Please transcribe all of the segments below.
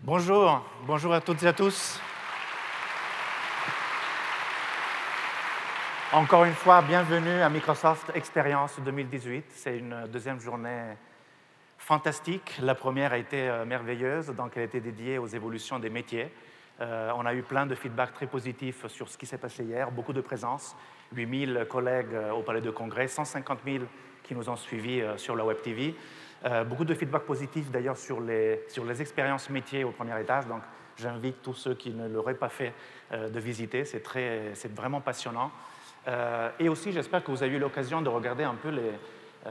Bonjour, bonjour à toutes et à tous. Encore une fois, bienvenue à Microsoft Experience 2018. C'est une deuxième journée fantastique. La première a été merveilleuse, donc elle a été dédiée aux évolutions des métiers. On a eu plein de feedbacks très positifs sur ce qui s'est passé hier, beaucoup de présence, 8000 collègues au Palais de Congrès, 150 000 qui nous ont suivis sur la Web TV. Beaucoup de feedbacks positifs d'ailleurs sur les expériences métiers au premier étage, donc j'invite tous ceux qui ne l'auraient pas fait de visiter, c'est vraiment passionnant. Et aussi, j'espère que vous avez eu l'occasion de regarder un peu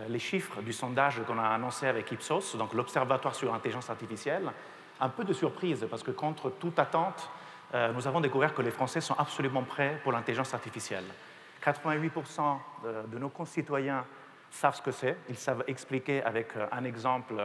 les chiffres du sondage qu'on a annoncé avec Ipsos, donc l'Observatoire sur l'intelligence artificielle. Un peu de surprise, parce que contre toute attente, nous avons découvert que les Français sont absolument prêts pour l'intelligence artificielle. 88% de nos concitoyens savent ce que c'est, ils savent expliquer avec un exemple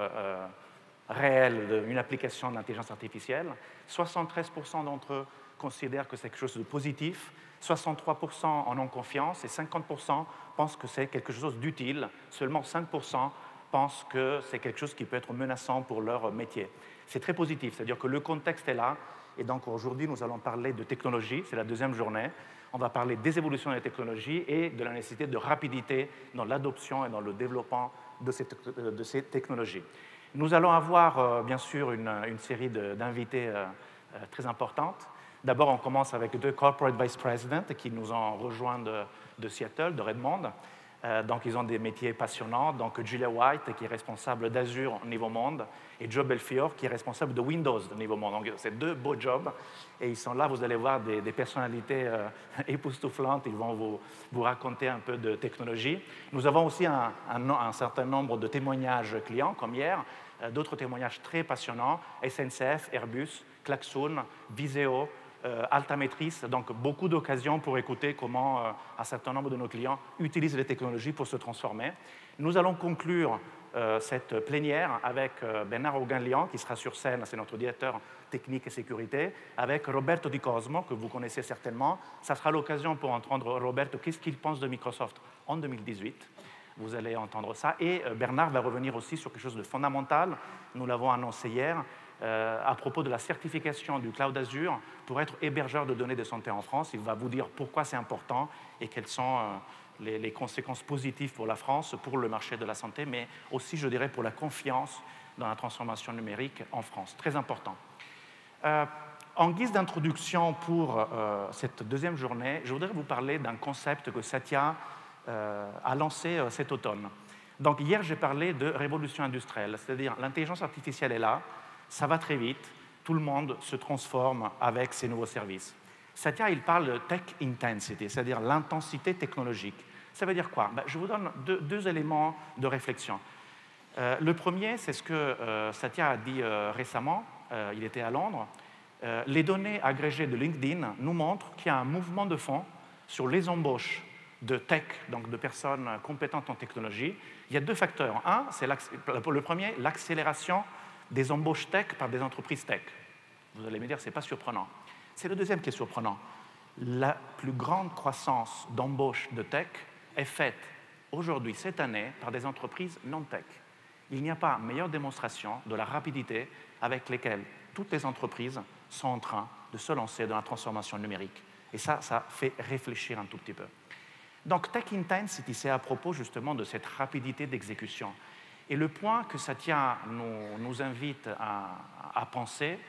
réel d'une application d'intelligence artificielle. 73% d'entre eux considèrent que c'est quelque chose de positif, 63% en ont confiance et 50% pensent que c'est quelque chose d'utile. Seulement 5% pensent que c'est quelque chose qui peut être menaçant pour leur métier. C'est très positif, c'est-à-dire que le contexte est là. Et donc aujourd'hui, nous allons parler de technologie, c'est la deuxième journée. On va parler des évolutions des technologies et de la nécessité de rapidité dans l'adoption et dans le développement de ces technologies. Nous allons avoir, bien sûr, une série d'invités très importantes. D'abord, on commence avec deux corporate vice presidents qui nous ont rejoints de Seattle, de Redmond. Donc, ils ont des métiers passionnants. Donc, Julia White, qui est responsable d'Azure au niveau monde, et Joe Belfiore, qui est responsable de Windows au niveau monde. Donc, c'est deux beaux jobs. Et ils sont là, vous allez voir, des personnalités époustouflantes. Ils vont vous raconter un peu de technologie. Nous avons aussi un certain nombre de témoignages clients, comme hier. D'autres témoignages très passionnants. SNCF, Airbus, Klaxoon, Viseo, Altametris, donc beaucoup d'occasions pour écouter comment un certain nombre de nos clients utilisent les technologies pour se transformer. Nous allons conclure cette plénière avec Bernard Auguin-Lian, qui sera sur scène, c'est notre directeur technique et sécurité, avec Roberto Di Cosmo, que vous connaissez certainement. Ça sera l'occasion pour entendre Roberto, qu'est-ce qu'il pense de Microsoft en 2018. Vous allez entendre ça. Et Bernard va revenir aussi sur quelque chose de fondamental. Nous l'avons annoncé hier, à propos de la certification du Cloud Azure pour être hébergeur de données de santé en France. Il va vous dire pourquoi c'est important et quelles sont les conséquences positives pour la France, pour le marché de la santé, mais aussi, je dirais, pour la confiance dans la transformation numérique en France. Très important. En guise d'introduction pour cette deuxième journée, je voudrais vous parler d'un concept que Satya a lancé cet automne. Donc hier, j'ai parlé de révolution industrielle, c'est-à-dire l'intelligence artificielle est là, ça va très vite, tout le monde se transforme avec ces nouveaux services. Satya, il parle de tech intensity, c'est-à-dire l'intensité technologique. Ça veut dire quoi? Je vous donne deux éléments de réflexion. Le premier, c'est ce que Satya a dit récemment, il était à Londres. Les données agrégées de LinkedIn nous montrent qu'il y a un mouvement de fond sur les embauches de tech, donc de personnes compétentes en technologie. Il y a deux facteurs. Un, c'est le premier, l'accélération des embauches tech par des entreprises tech. Vous allez me dire, ce n'est pas surprenant. C'est le deuxième qui est surprenant. La plus grande croissance d'embauche de tech est faite aujourd'hui, cette année, par des entreprises non-tech. Il n'y a pas meilleure démonstration de la rapidité avec laquelle toutes les entreprises sont en train de se lancer dans la transformation numérique. Et ça fait réfléchir un tout petit peu. Donc, Tech Intensity, c'est à propos justement de cette rapidité d'exécution. Et le point que Satya nous invite à penser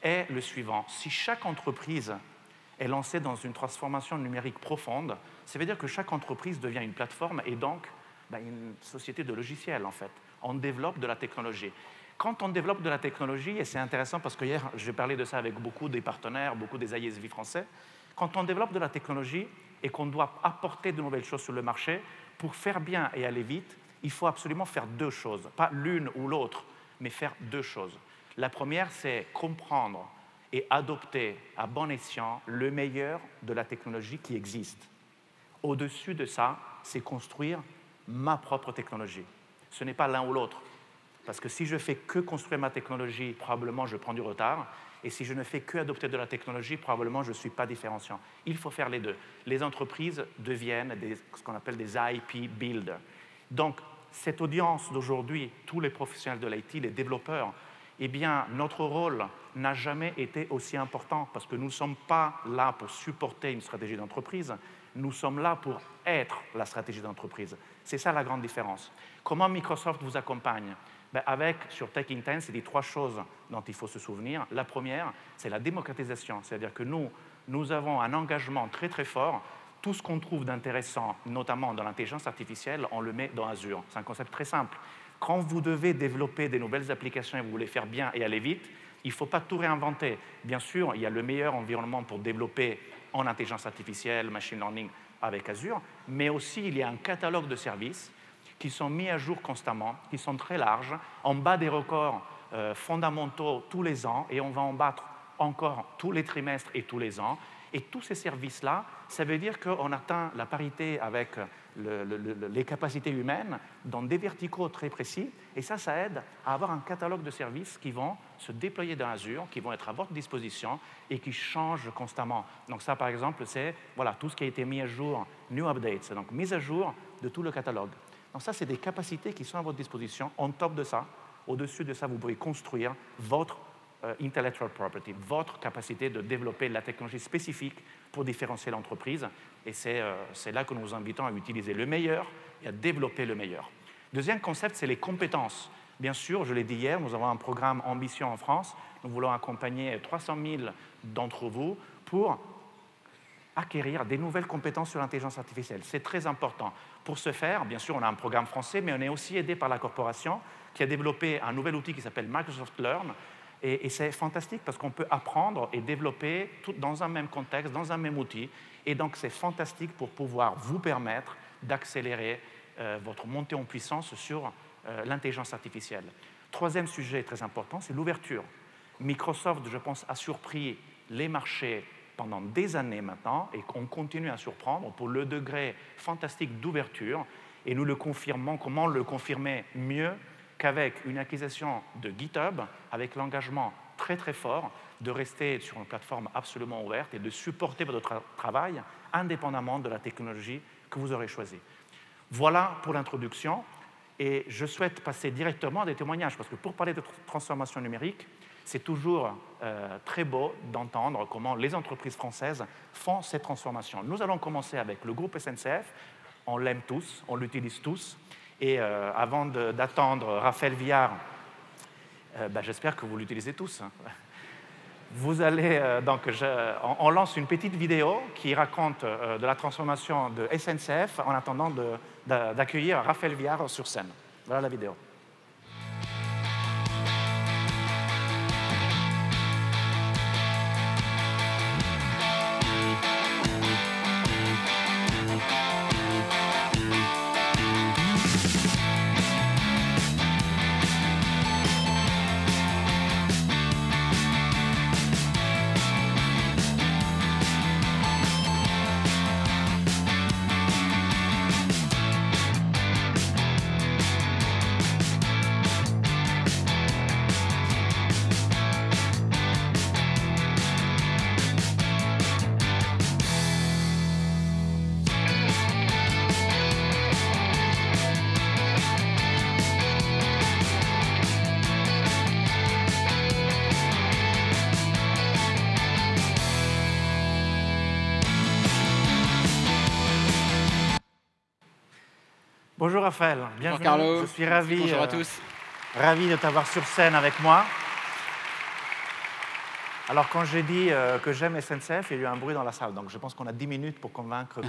est le suivant. Si chaque entreprise est lancée dans une transformation numérique profonde, ça veut dire que chaque entreprise devient une plateforme et donc une société de logiciels, en fait. On développe de la technologie. Quand on développe de la technologie, et c'est intéressant parce que hier, j'ai parlé de ça avec beaucoup des partenaires, beaucoup des ISV français, quand on développe de la technologie et qu'on doit apporter de nouvelles choses sur le marché, pour faire bien et aller vite, il faut absolument faire deux choses, pas l'une ou l'autre, mais faire deux choses. La première, c'est comprendre et adopter à bon escient le meilleur de la technologie qui existe. Au-dessus de ça, c'est construire ma propre technologie. Ce n'est pas l'un ou l'autre. Parce que si je fais que construire ma technologie, probablement je prends du retard. Et si je ne fais que adopter de la technologie, probablement je ne suis pas différenciant. Il faut faire les deux. Les entreprises deviennent ce qu'on appelle des IP builders. Donc, cette audience d'aujourd'hui, tous les professionnels de l'IT, les développeurs, eh bien, notre rôle n'a jamais été aussi important parce que nous ne sommes pas là pour supporter une stratégie d'entreprise, nous sommes là pour être la stratégie d'entreprise. C'est ça la grande différence. Comment Microsoft vous accompagne? Sur Tech Intense, il y a 3 choses dont il faut se souvenir. La première, c'est la démocratisation, c'est-à-dire que nous avons un engagement très très fort. Tout ce qu'on trouve d'intéressant, notamment dans l'intelligence artificielle, on le met dans Azure. C'est un concept très simple. Quand vous devez développer des nouvelles applications et vous voulez faire bien et aller vite, il ne faut pas tout réinventer. Bien sûr, il y a le meilleur environnement pour développer en intelligence artificielle, machine learning avec Azure, mais aussi il y a un catalogue de services qui sont mis à jour constamment, qui sont très larges, en bas des records fondamentaux tous les ans, et on va en battre encore tous les trimestres et tous les ans. Et tous ces services-là, ça veut dire qu'on atteint la parité avec les capacités humaines dans des verticaux très précis, et ça aide à avoir un catalogue de services qui vont se déployer dans Azure, qui vont être à votre disposition et qui changent constamment. Donc ça, par exemple, c'est tout ce qui a été mis à jour, new updates, donc mise à jour de tout le catalogue. Donc ça, c'est des capacités qui sont à votre disposition. On top de ça, au-dessus de ça, vous pouvez construire votre intellectual property, votre capacité de développer la technologie spécifique pour différencier l'entreprise. Et c'est là que nous vous invitons à utiliser le meilleur et à développer le meilleur. Deuxième concept, c'est les compétences. Bien sûr, je l'ai dit hier, nous avons un programme Ambition en France. Nous voulons accompagner 300 000 d'entre vous pour acquérir des nouvelles compétences sur l'intelligence artificielle. C'est très important. Pour ce faire, bien sûr, on a un programme français, mais on est aussi aidé par la corporation qui a développé un nouvel outil qui s'appelle Microsoft Learn. Et c'est fantastique parce qu'on peut apprendre et développer tout dans un même contexte, dans un même outil. Et donc, c'est fantastique pour pouvoir vous permettre d'accélérer votre montée en puissance sur l'intelligence artificielle. Troisième sujet très important, c'est l'ouverture. Microsoft, je pense, a surpris les marchés pendant des années maintenant et qu'on continue à surprendre pour le degré fantastique d'ouverture. Et nous le confirmons. Comment le confirmer mieux qu'avec une acquisition de GitHub, avec l'engagement très très fort de rester sur une plateforme absolument ouverte et de supporter votre travail indépendamment de la technologie que vous aurez choisie. Voilà pour l'introduction, et je souhaite passer directement à des témoignages, parce que pour parler de transformation numérique, c'est toujours très beau d'entendre comment les entreprises françaises font cette transformation. Nous allons commencer avec le groupe SNCF, on l'aime tous, on l'utilise tous. Et avant d'attendre Raphaël Viard, j'espère que vous l'utilisez tous. Vous allez, on lance une petite vidéo qui raconte de la transformation de SNCF en attendant d'accueillir Raphaël Viard sur scène. Voilà la vidéo. Bonjour Raphaël, bienvenue. Bonjour Carlo. Je suis ravi, bonjour à tous. Ravi de t'avoir sur scène avec moi. Alors quand j'ai dit que j'aime SNCF, il y a eu un bruit dans la salle, donc je pense qu'on a 10 minutes pour convaincre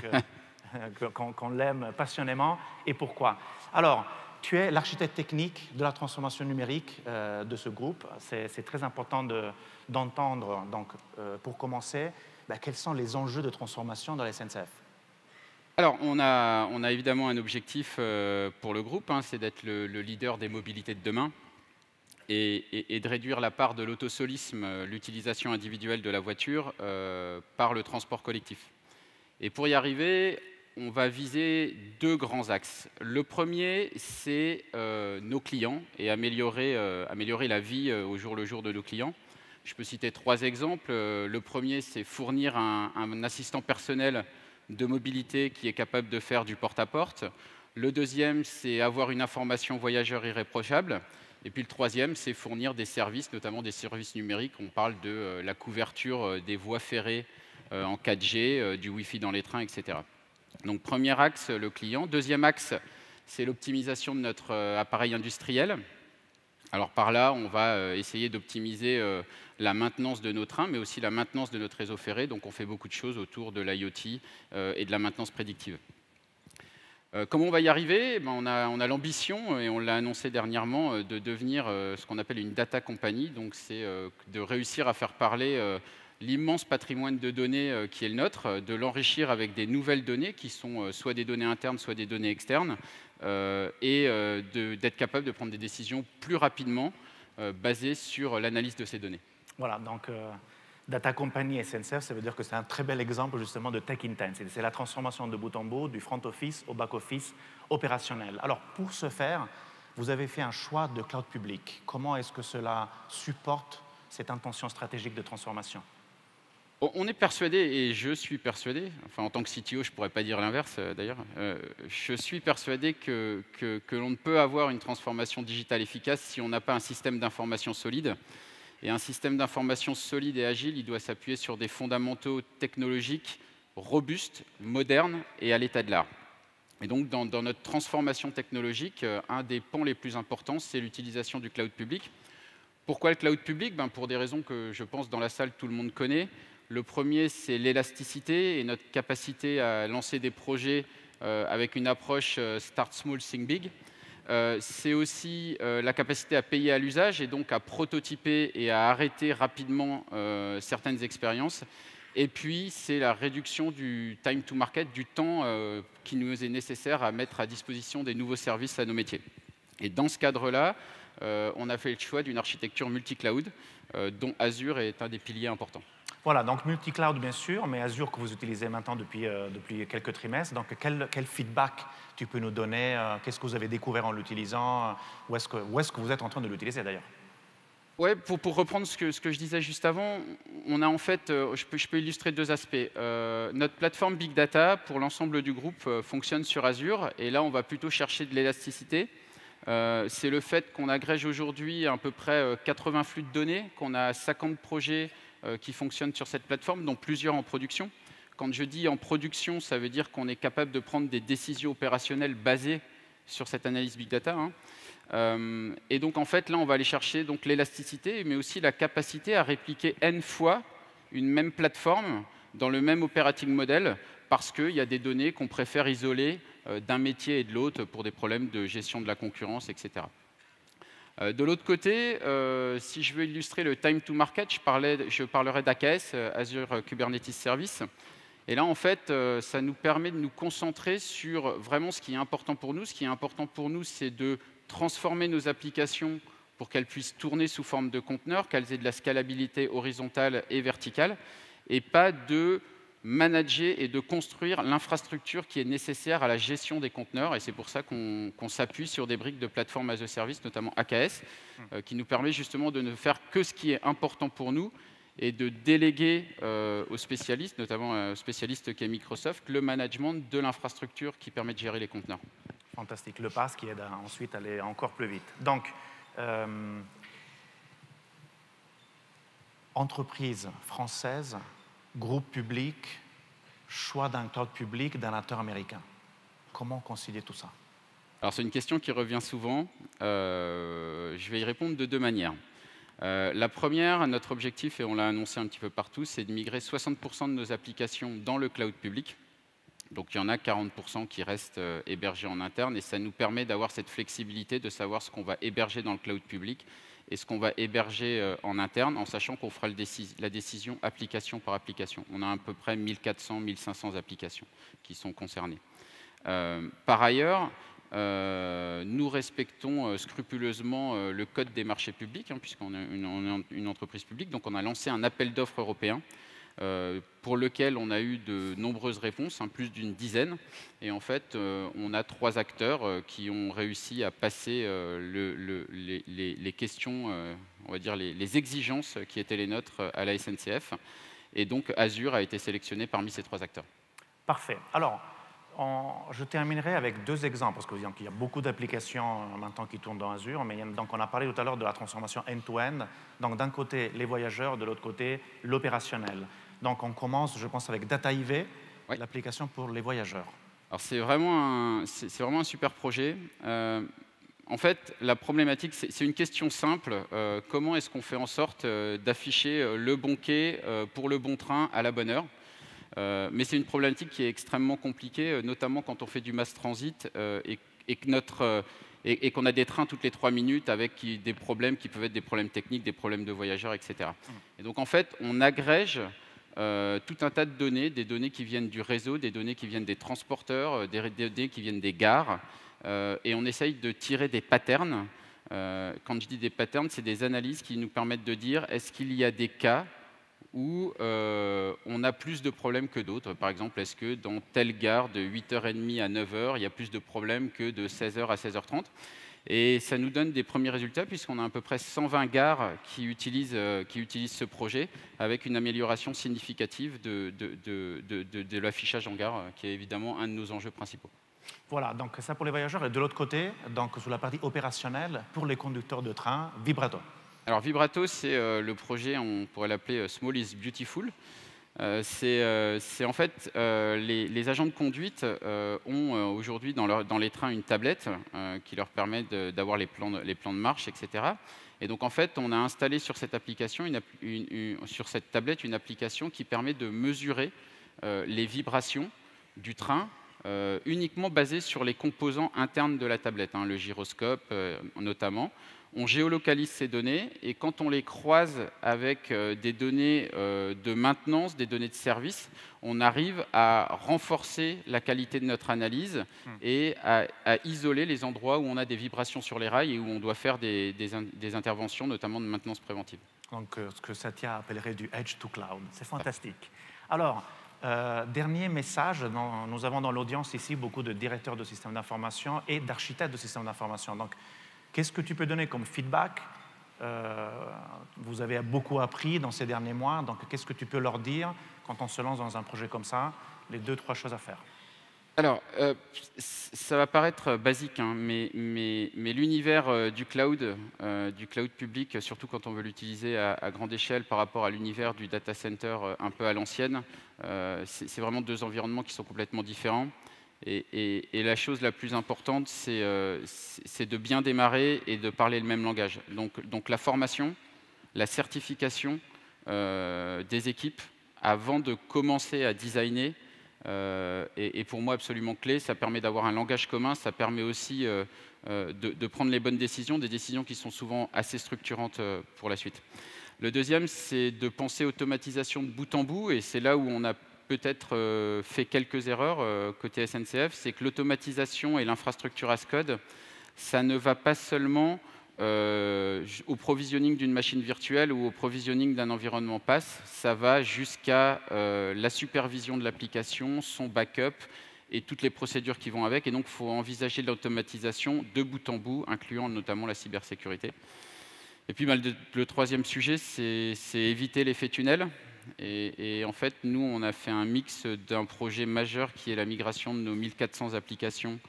qu'on l'aime passionnément. Et pourquoi? Alors, tu es l'architecte technique de la transformation numérique de ce groupe. C'est très important d'entendre, pour commencer, quels sont les enjeux de transformation dans la SNCF? Alors, on a évidemment un objectif pour le groupe, c'est d'être le leader des mobilités de demain et de réduire la part de l'autosolisme, l'utilisation individuelle de la voiture, par le transport collectif. Et pour y arriver, on va viser 2 grands axes. Le premier, c'est nos clients et améliorer la vie au jour le jour de nos clients. Je peux citer 3 exemples. Le premier, c'est fournir un assistant personnel de mobilité qui est capable de faire du porte-à-porte. Le deuxième, c'est avoir une information voyageur irréprochable. Et puis le troisième, c'est fournir des services, notamment des services numériques. On parle de la couverture des voies ferrées en 4G, du Wi-Fi dans les trains, etc. Donc premier axe, le client. Deuxième axe, c'est l'optimisation de notre appareil industriel. Alors par là, on va essayer d'optimiser la maintenance de nos trains, mais aussi la maintenance de notre réseau ferré. Donc on fait beaucoup de choses autour de l'IoT et de la maintenance prédictive. Comment on va y arriver? On a l'ambition, et on l'a annoncé dernièrement, de devenir ce qu'on appelle une data company. Donc c'est de réussir à faire parler l'immense patrimoine de données qui est le nôtre, de l'enrichir avec des nouvelles données qui sont soit des données internes, soit des données externes, et d'être capable de prendre des décisions plus rapidement basées sur l'analyse de ces données. Voilà, donc Data Company SNCF, ça veut dire que c'est un très bel exemple justement de tech intense. C'est la transformation de bout en bout, du front office au back office opérationnel. Alors pour ce faire, vous avez fait un choix de cloud public. Comment est-ce que cela supporte cette intention stratégique de transformation? On est persuadé, et je suis persuadé, enfin en tant que CTO, je ne pourrais pas dire l'inverse d'ailleurs, je suis persuadé que l'on ne peut avoir une transformation digitale efficace si on n'a pas un système d'information solide. Et un système d'information solide et agile, il doit s'appuyer sur des fondamentaux technologiques robustes, modernes et à l'état de l'art. Et donc dans notre transformation technologique, un des pans les plus importants, c'est l'utilisation du cloud public. Pourquoi le cloud public? Pour des raisons que je pense dans la salle tout le monde connaît. Le premier, c'est l'élasticité et notre capacité à lancer des projets avec une approche Start Small, Think Big. C'est aussi la capacité à payer à l'usage et donc à prototyper et à arrêter rapidement certaines expériences. Et puis, c'est la réduction du time to market, du temps qui nous est nécessaire à mettre à disposition des nouveaux services à nos métiers. Et dans ce cadre-là, on a fait le choix d'une architecture multi-cloud, dont Azure est un des piliers importants. Voilà, donc multi-cloud bien sûr, mais Azure que vous utilisez maintenant depuis quelques trimestres. Donc quel feedback tu peux nous donner? Qu'est-ce que vous avez découvert en l'utilisant? Où est-ce que vous êtes en train de l'utiliser d'ailleurs? Ouais, pour reprendre ce que je disais juste avant, on a en fait, je peux illustrer deux aspects. Notre plateforme Big Data pour l'ensemble du groupe fonctionne sur Azure, et là on va plutôt chercher de l'élasticité. C'est le fait qu'on agrège aujourd'hui à peu près 80 flux de données, qu'on a 50 projets qui fonctionnent sur cette plateforme, dont plusieurs en production. Quand je dis en production, ça veut dire qu'on est capable de prendre des décisions opérationnelles basées sur cette analyse Big Data. Et donc, en fait, là, on va aller chercher l'élasticité, mais aussi la capacité à répliquer N fois une même plateforme dans le même operating model, parce qu'il y a des données qu'on préfère isoler d'un métier et de l'autre pour des problèmes de gestion de la concurrence, etc. De l'autre côté, si je veux illustrer le time to market, je parlerai d'AKS, Azure Kubernetes Service. Et là, en fait, ça nous permet de nous concentrer sur vraiment ce qui est important pour nous. Ce qui est important pour nous, c'est de transformer nos applications pour qu'elles puissent tourner sous forme de conteneurs, qu'elles aient de la scalabilité horizontale et verticale, et pas de manager et de construire l'infrastructure qui est nécessaire à la gestion des conteneurs. Et c'est pour ça qu'on s'appuie sur des briques de plateforme as a service, notamment AKS, qui nous permet justement de ne faire que ce qui est important pour nous et de déléguer aux spécialistes, notamment aux spécialistes qui est Microsoft, le management de l'infrastructure qui permet de gérer les conteneurs. Fantastique. Le PaaS qui aide à ensuite aller encore plus vite. Donc, entreprise française, groupe public, choix d'un cloud public d'un acteur américain. Comment concilier tout ça? Alors c'est une question qui revient souvent. Je vais y répondre de deux manières. La première, notre objectif, et on l'a annoncé un petit peu partout, c'est de migrer 60% de nos applications dans le cloud public. Donc il y en a 40% qui restent hébergés en interne, et ça nous permet d'avoir cette flexibilité de savoir ce qu'on va héberger dans le cloud public et ce qu'on va héberger en interne, en sachant qu'on fera la décision application par application. On a à peu près 1400, 1500 applications qui sont concernées. Par ailleurs, nous respectons scrupuleusement le code des marchés publics, puisqu'on est une entreprise publique. Donc on a lancé un appel d'offres européen pour lequel on a eu de nombreuses réponses, plus d'une dizaine. Et en fait, on a 3 acteurs qui ont réussi à passer les questions, on va dire les exigences qui étaient les nôtres à la SNCF. Et donc Azure a été sélectionné parmi ces 3 acteurs. Parfait. Alors, je terminerai avec 2 exemples, parce qu'il y a beaucoup d'applications maintenant qui tournent dans Azure, mais donc on a parlé tout à l'heure de la transformation end-to-end. Donc d'un côté, les voyageurs, de l'autre côté, l'opérationnel. Donc on commence, je pense, avec DataIV, Ouais. l'application pour les voyageurs. Alors c'est vraiment un super projet. En fait, la problématique, c'est une question simple. Comment est-ce qu'on fait en sorte d'afficher le bon quai pour le bon train à la bonne heure? Mais c'est une problématique qui est extrêmement compliquée, notamment quand on fait du mass transit et qu'on a des trains toutes les 3 minutes avec des problèmes qui peuvent être des problèmes techniques, des problèmes de voyageurs, etc. Et donc en fait, on agrège tout un tas de données, des données qui viennent du réseau, des données qui viennent des transporteurs, des données qui viennent des gares, et on essaye de tirer des patterns. Quand je dis des patterns, c'est des analyses qui nous permettent de dire est-ce qu'il y a des cas où on a plus de problèmes que d'autres. Par exemple, est-ce que dans telle gare de 8h30 à 9h, il y a plus de problèmes que de 16h à 16h30? Et ça nous donne des premiers résultats puisqu'on a à peu près 120 gares qui utilisent ce projet avec une amélioration significative de l'affichage en gare, qui est évidemment un de nos enjeux principaux. Voilà, donc ça pour les voyageurs. Et de l'autre côté, donc sur la partie opérationnelle, pour les conducteurs de train, Vibrato. Alors Vibrato, c'est le projet, on pourrait l'appeler Small is Beautiful. C'est en fait les agents de conduite ont aujourd'hui dans les trains une tablette qui leur permet d'avoir les plans de marche, etc. Et donc en fait, on a installé sur cette application, sur cette tablette, une application qui permet de mesurer les vibrations du train uniquement basées sur les composants internes de la tablette, le gyroscope notamment. On géolocalise ces données et quand on les croise avec des données de maintenance, des données de service, on arrive à renforcer la qualité de notre analyse et à isoler les endroits où on a des vibrations sur les rails et où on doit faire des interventions, notamment de maintenance préventive. Donc ce que Satya appellerait du edge to cloud. C'est fantastique. Alors, dernier message, nous avons dans l'audience ici beaucoup de directeurs de systèmes d'information et d'architectes de systèmes d'information. Donc, qu'est-ce que tu peux donner comme feedback? Vous avez beaucoup appris dans ces derniers mois, donc qu'est-ce que tu peux leur dire quand on se lance dans un projet comme ça? Les 2-3 choses à faire. Alors, ça va paraître basique, mais l'univers du cloud public, surtout quand on veut l'utiliser à grande échelle par rapport à l'univers du data center un peu à l'ancienne, c'est vraiment 2 environnements qui sont complètement différents. Et la chose la plus importante, c'est de bien démarrer et de parler le même langage. Donc la formation, la certification des équipes avant de commencer à designer est pour moi absolument clé. Ça permet d'avoir un langage commun, ça permet aussi de prendre les bonnes décisions, des décisions qui sont souvent assez structurantes pour la suite. Le deuxième, c'est de penser automatisation de bout en bout, et c'est là où on a peut-être fait quelques erreurs côté SNCF, c'est que l'automatisation et l'infrastructure as code, ça ne va pas seulement au provisioning d'une machine virtuelle ou au provisioning d'un environnement PaaS, ça va jusqu'à la supervision de l'application, son backup et toutes les procédures qui vont avec. Et donc, il faut envisager l'automatisation de bout en bout, incluant notamment la cybersécurité. Et puis, le troisième sujet, c'est éviter l'effet tunnel. Et en fait, nous, on a fait un mix d'un projet majeur qui est la migration de nos 1400 applications,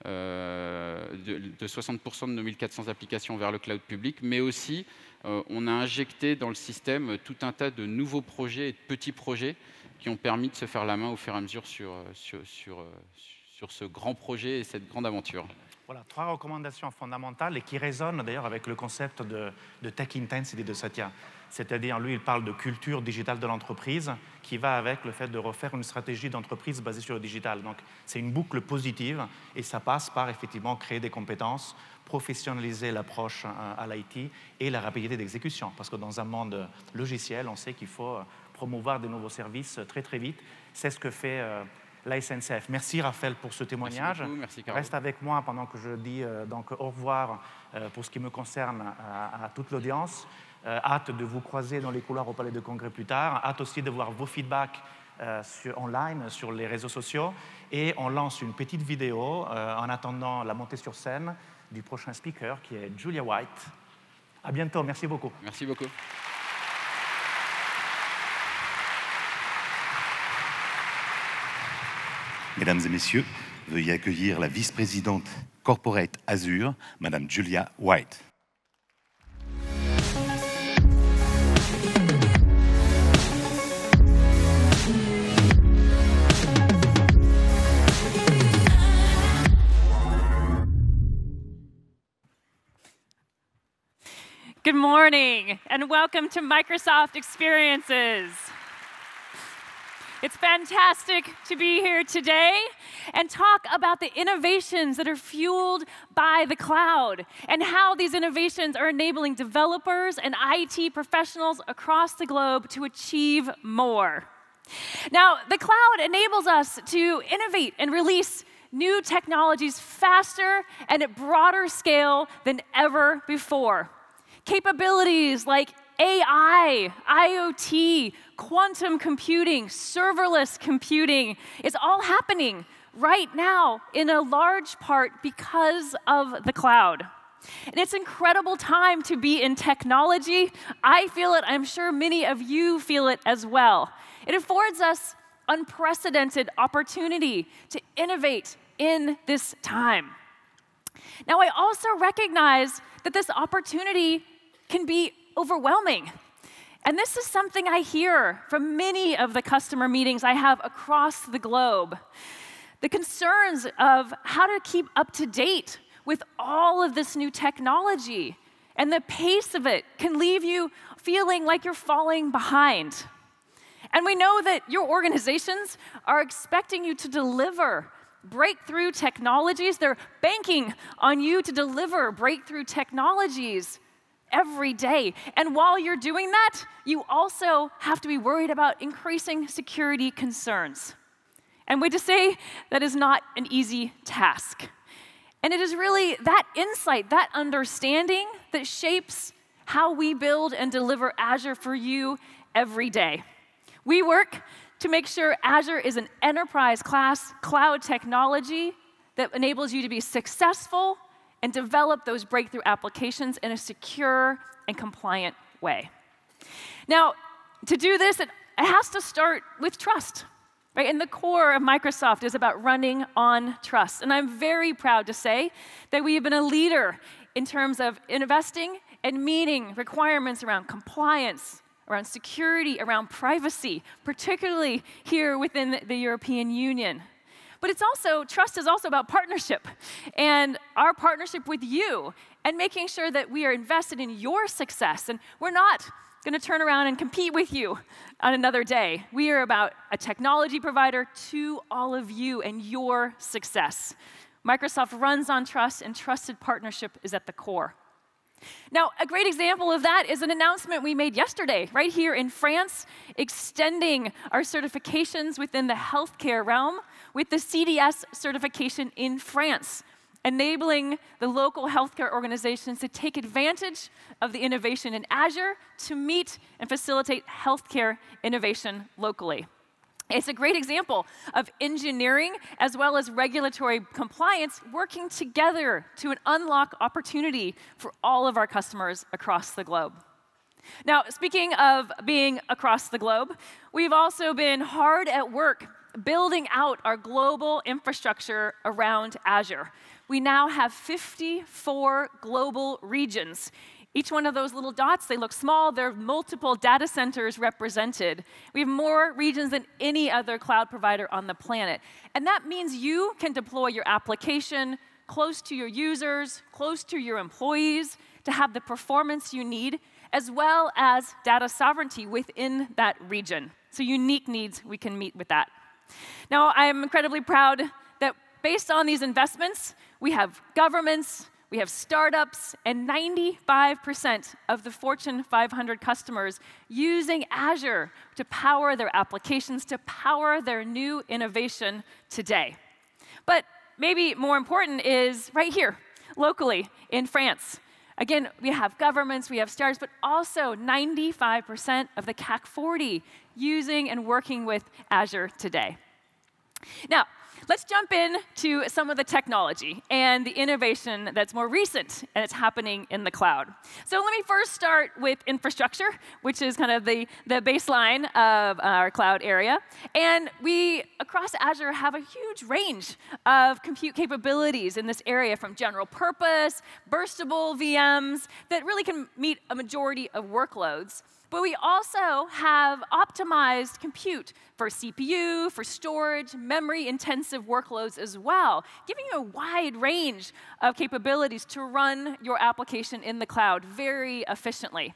de 60% de nos 1400 applications vers le cloud public, mais aussi, on a injecté dans le système tout un tas de nouveaux projets et de petits projets qui ont permis de se faire la main au fur et à mesure sur ce grand projet et cette grande aventure. Voilà, 3 recommandations fondamentales et qui résonnent d'ailleurs avec le concept de Tech Intensity de Satya. C'est-à-dire, lui, il parle de culture digitale de l'entreprise qui va avec le fait de refaire une stratégie d'entreprise basée sur le digital. Donc, c'est une boucle positive et ça passe par, effectivement, créer des compétences, professionnaliser l'approche à l'IT et la rapidité d'exécution. Parce que dans un monde logiciel, on sait qu'il faut promouvoir des nouveaux services très, très vite. C'est ce que fait la SNCF. Merci Raphaël pour ce témoignage. Merci beaucoup, merci Caro. Reste avec moi pendant que je dis donc au revoir pour ce qui me concerne à toute l'audience. Hâte de vous croiser dans les couloirs au Palais de Congrès plus tard. Hâte aussi de voir vos feedbacks online, sur les réseaux sociaux. Et on lance une petite vidéo en attendant la montée sur scène du prochain speaker qui est Julia White. À bientôt, merci beaucoup. Merci beaucoup. Mesdames et messieurs, veuillez accueillir la vice-présidente Corporate Azure, Madame Julia White. Good morning, and welcome to Microsoft Experiences. It's fantastic to be here today and talk about the innovations that are fueled by the cloud and how these innovations are enabling developers and IT professionals across the globe to achieve more. Now, the cloud enables us to innovate and release new technologies faster and at broader scale than ever before. Capabilities like AI, IoT, quantum computing, serverless computing is all happening right now in a large part because of the cloud. And it's an incredible time to be in technology. I feel it. I'm sure many of you feel it as well. It affords us unprecedented opportunity to innovate in this time. Now, I also recognize that this opportunity can be overwhelming. And this is something I hear from many of the customer meetings I have across the globe. The concerns of how to keep up to date with all of this new technology and the pace of it can leave you feeling like you're falling behind. And we know that your organizations are expecting you to deliver breakthrough technologies. They're banking on you to deliver breakthrough technologies every day. And while you're doing that, you also have to be worried about increasing security concerns. And we just say that is not an easy task. And it is really that insight, that understanding that shapes how we build and deliver Azure for you every day. We work to make sure Azure is an enterprise-class cloud technology that enables you to be successful and develop those breakthrough applications in a secure and compliant way. Now, to do this, it has to start with trust. Right? And the core of Microsoft is about running on trust. And I'm very proud to say that we have been a leader in terms of investing and meeting requirements around compliance, around security, around privacy, particularly here within the European Union. But it's also, trust is also about partnership and our partnership with you and making sure that we are invested in your success. And we're not going to turn around and compete with you on another day. We are about a technology provider to all of you and your success. Microsoft runs on trust, and trusted partnership is at the core. Now, a great example of that is an announcement we made yesterday, right here in France, extending our certifications within the healthcare realm with the CDS certification in France, enabling the local healthcare organizations to take advantage of the innovation in Azure to meet and facilitate healthcare innovation locally. It's a great example of engineering as well as regulatory compliance working together to unlock opportunity for all of our customers across the globe. Now, speaking of being across the globe, we've also been hard at work building out our global infrastructure around Azure. We now have 54 global regions. Each one of those little dots, they look small. There are multiple data centers represented. We have more regions than any other cloud provider on the planet. And that means you can deploy your application close to your users, close to your employees, to have the performance you need, as well as data sovereignty within that region. So unique needs, we can meet with that. Now, I'm incredibly proud that based on these investments, we have governments, we have startups, and 95% of the Fortune 500 customers using Azure to power their applications, to power their new innovation today. But maybe more important is right here, locally in France. Again, we have governments, we have startups, but also 95% of the CAC 40 using and working with Azure today. Now, let's jump into some of the technology and the innovation that's more recent and it's happening in the cloud. So let me first start with infrastructure, which is kind of the baseline of our cloud area. And we, across Azure, have a huge range of compute capabilities in this area, from general purpose, burstable VMs that really can meet a majority of workloads. But we also have optimized compute for CPU, for storage, memory-intensive workloads as well, giving you a wide range of capabilities to run your application in the cloud very efficiently.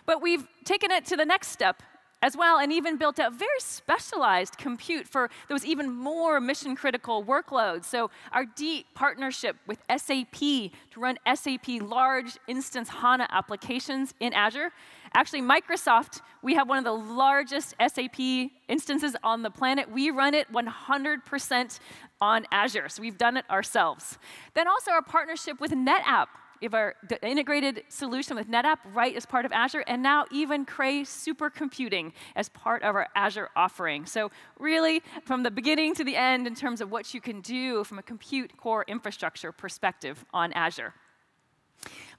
But we've taken it to the next step as well, and even built out very specialized compute for those even more mission-critical workloads. So our deep partnership with SAP to run SAP large instance HANA applications in Azure. Actually, Microsoft, we have one of the largest SAP instances on the planet. We run it 100% on Azure, so we've done it ourselves. Then also our partnership with NetApp. We have our integrated solution with NetApp right as part of Azure, and now even Cray supercomputing as part of our Azure offering. So really, from the beginning to the end in terms of what you can do from a compute core infrastructure perspective on Azure.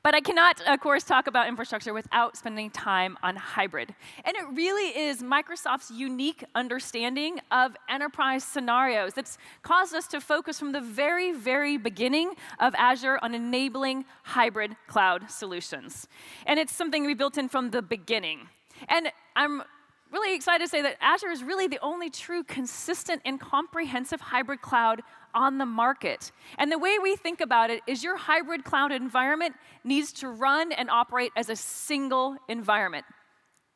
But I cannot, of course, talk about infrastructure without spending time on hybrid. And it really is Microsoft's unique understanding of enterprise scenarios that's caused us to focus from the very, very beginning of Azure on enabling hybrid cloud solutions. And it's something we built in from the beginning. And I'm really excited to say that Azure is really the only true consistent and comprehensive hybrid cloud on the market. And the way we think about it is your hybrid cloud environment needs to run and operate as a single environment.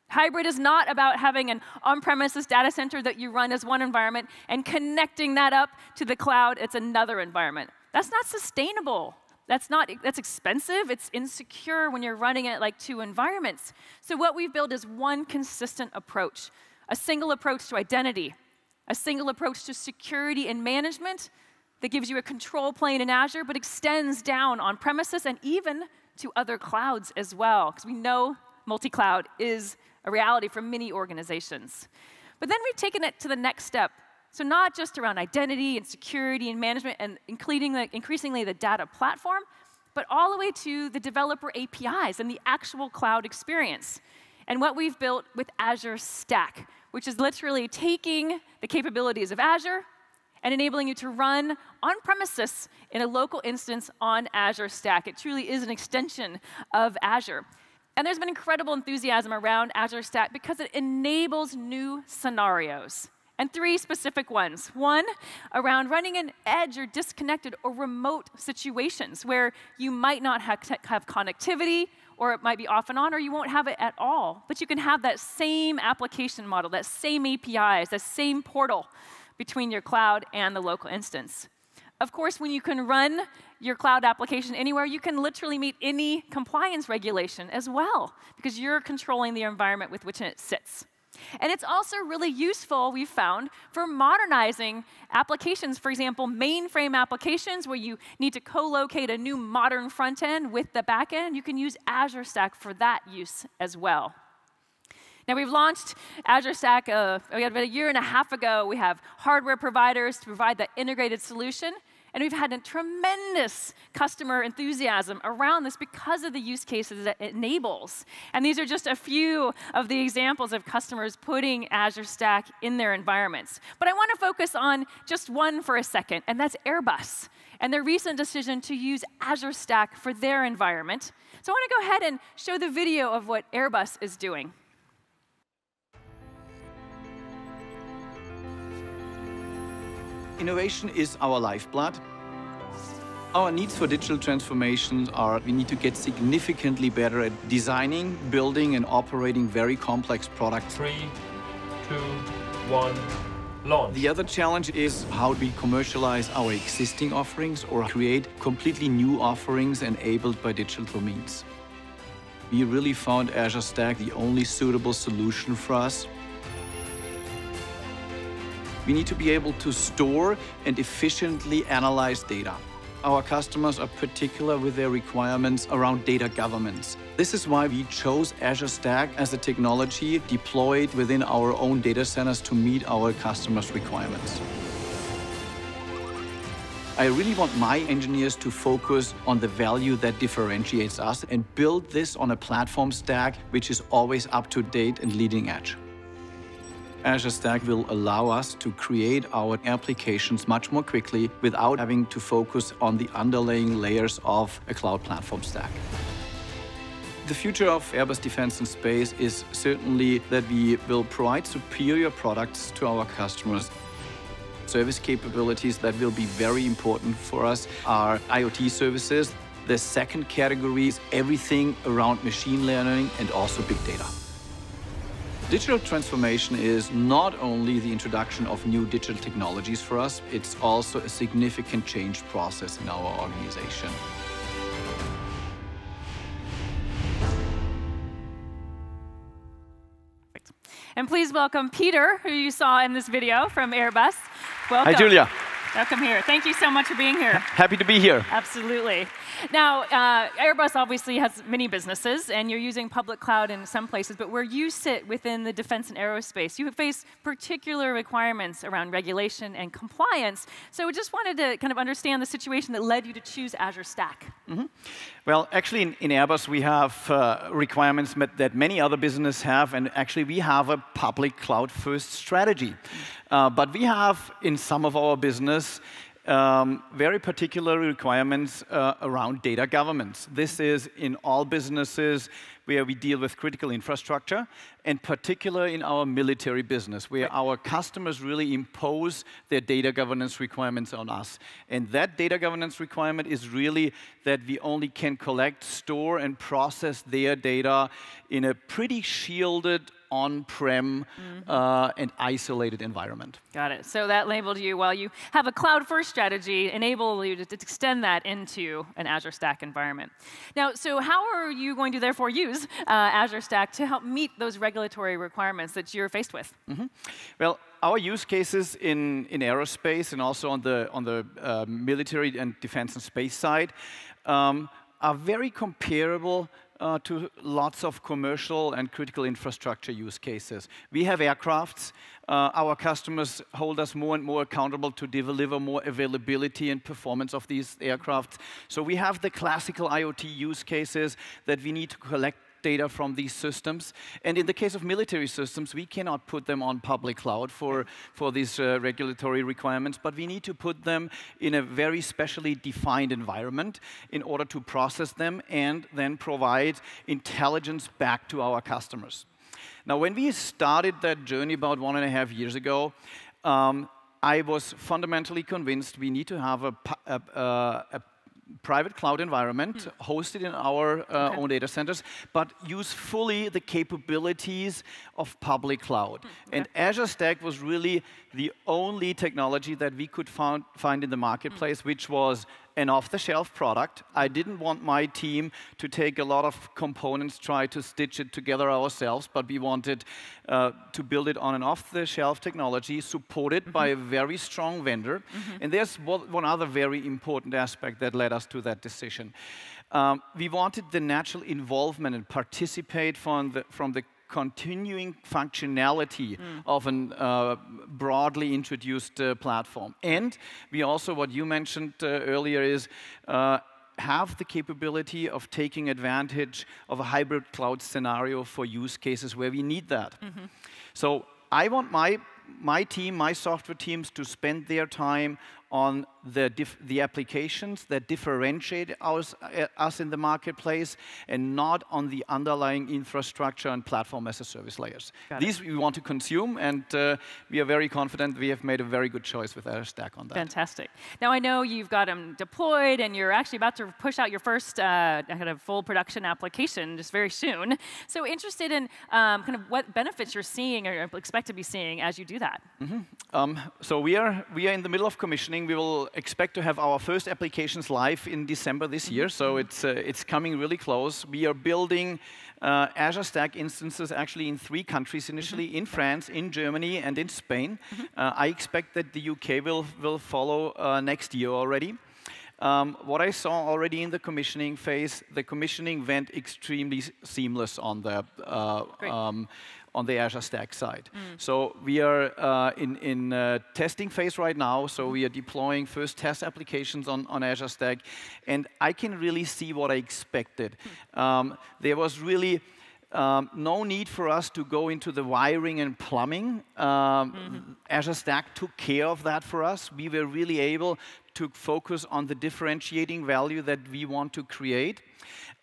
Hybrid is not about having an on-premises data center that you run as one environment and connecting that up to the cloud, it's another environment. That's not sustainable. That's expensive, it's insecure when you're running it like two environments. So what we've built is one consistent approach, a single approach to identity, a single approach to security and management that gives you a control plane in Azure, but extends down on premises and even to other clouds as well, because we know multi-cloud is a reality for many organizations. But then we've taken it to the next step. So not just around identity and security and management and increasingly the data platform, but all the way to the developer APIs and the actual cloud experience. And what we've built with Azure Stack, which is literally taking the capabilities of Azure and enabling you to run on-premises in a local instance on Azure Stack. It truly is an extension of Azure. And there's been incredible enthusiasm around Azure Stack because it enables new scenarios. And three specific ones. One, around running in edge or disconnected or remote situations where you might not have connectivity, or it might be off and on, or you won't have it at all. But you can have that same application model, that same APIs, that same portal between your cloud and the local instance. Of course, when you can run your cloud application anywhere, you can literally meet any compliance regulation as well, because you're controlling the environment with which it sits. And it's also really useful, we've found, for modernizing applications. For example, mainframe applications where you need to co-locate a new modern front end with the back end. You can use Azure Stack for that use as well. Now, we've launched Azure Stack about a year and a half ago. We have hardware providers to provide that integrated solution. And we've had a tremendous customer enthusiasm around this because of the use cases that it enables. And these are just a few of the examples of customers putting Azure Stack in their environments. But I want to focus on just one for a second, and that's Airbus and their recent decision to use Azure Stack for their environment. So I want to go ahead and show the video of what Airbus is doing. Innovation is our lifeblood. Our needs for digital transformation are we need to get significantly better at designing, building, and operating very complex products. 3, 2, 1, launch. The other challenge is how do we commercialize our existing offerings or create completely new offerings enabled by digital means. We really found Azure Stack the only suitable solution for us. We need to be able to store and efficiently analyze data. Our customers are particular with their requirements around data governance. This is why we chose Azure Stack as a technology deployed within our own data centers to meet our customers' requirements. I really want my engineers to focus on the value that differentiates us and build this on a platform stack which is always up to date and leading edge. Azure Stack will allow us to create our applications much more quickly without having to focus on the underlying layers of a cloud platform stack. The future of Airbus Defence and Space is certainly that we will provide superior products to our customers. Service capabilities that will be very important for us are IoT services. The second category is everything around machine learning and also big data. Digital transformation is not only the introduction of new digital technologies for us, it's also a significant change process in our organization. And please welcome Peter, who you saw in this video from Airbus. Welcome. Hi, Julia. Welcome here. Thank you so much for being here. Happy to be here. Absolutely. Now, Airbus obviously has many businesses, and you're using public cloud in some places, but where you sit within the defense and aerospace, you face particular requirements around regulation and compliance. So we just wanted to kind of understand the situation that led you to choose Azure Stack. Mm-hmm. Well, actually, in Airbus, we have requirements that many other businesses have, and actually, we have a public cloud-first strategy. But we have, in some of our business, very particular requirements around data governance. This is in all businesses where we deal with critical infrastructure, and particularly in our military business, where our customers really impose their data governance requirements on us. And that data governance requirement is really that we only can collect, store, and process their data in a pretty shielded, on-prem and isolated environment. Got it. So that enabled you, while you have a cloud-first strategy, enable you to extend that into an Azure Stack environment. Now, so how are you going to therefore use Azure Stack to help meet those regulatory requirements that you're faced with? Mm-hmm. Well, our use cases in aerospace and also on the military and defense and space side are very comparable to lots of commercial and critical infrastructure use cases. We have aircrafts. Our customers hold us more and more accountable to deliver more availability and performance of these aircrafts. So we have the classical IoT use cases that we need to collect data from these systems. And in the case of military systems, we cannot put them on public cloud for these regulatory requirements, but we need to put them in a very specially defined environment in order to process them and then provide intelligence back to our customers. Now, when we started that journey about 1.5 years ago, I was fundamentally convinced we need to have a private cloud environment hosted in our own data centers, but use fully the capabilities of public cloud. And Azure Stack was really the only technology that we could find in the marketplace, which was an off-the-shelf product. I didn't want my team to take a lot of components, try to stitch it together ourselves, but we wanted to build it on an off-the-shelf technology supported by a very strong vendor. And there's one other very important aspect that led us to that decision. We wanted the natural involvement and participate from the continuing functionality of a broadly introduced platform. And we also, what you mentioned earlier, is have the capability of taking advantage of a hybrid cloud scenario for use cases where we need that. So I want my team, my software teams, to spend their time on the applications that differentiate us in the marketplace, and not on the underlying infrastructure and platform as a service layers. These we want to consume, and we are very confident we have made a very good choice with Azure Stack on that. Fantastic. Now, I know you've got them deployed, and you're actually about to push out your first kind of full production application just very soon. So interested in kind of what benefits you're seeing or expect to be seeing as you do that. So we are in the middle of commissioning. We will expect to have our first applications live in December this year, so it's coming really close. We are building Azure Stack instances actually in 3 countries initially, in France, in Germany, and in Spain. I expect that the UK will follow next year already. What I saw already in the commissioning phase, the commissioning went extremely seamless on on the Azure Stack side. So we are in testing phase right now, so we are deploying first test applications on Azure Stack, and I can really see what I expected. There was really no need for us to go into the wiring and plumbing. Azure Stack took care of that for us. We were really able to focus on the differentiating value that we want to create.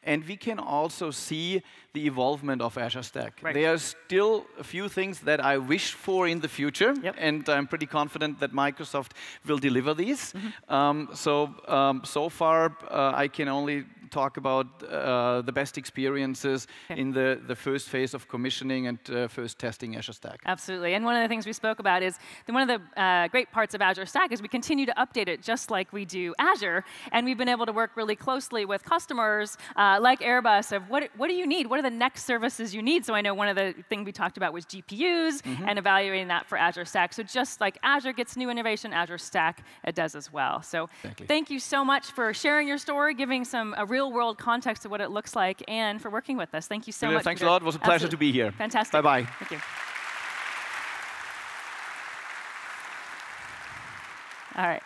And we can also see the evolvement of Azure Stack. Right. There are still a few things that I wish for in the future, Yep. and I'm pretty confident that Microsoft will deliver these. So far, I can only talk about the best experiences in the first phase of commissioning and first testing Azure Stack. Absolutely. And one of the things we spoke about is that one of the great parts of Azure Stack is we continue to update it just like we do Azure. And we've been able to work really closely with customers like Airbus of what do you need? What are the next services you need? So I know one of the things we talked about was GPUs and evaluating that for Azure Stack. So just like Azure gets new innovation, Azure Stack it does as well. So thank you so much for sharing your story, giving a real-world context of what it looks like, and for working with us. Thank you so much. Thanks a lot. It was a pleasure to be here. Fantastic. Bye-bye. Thank you. All right.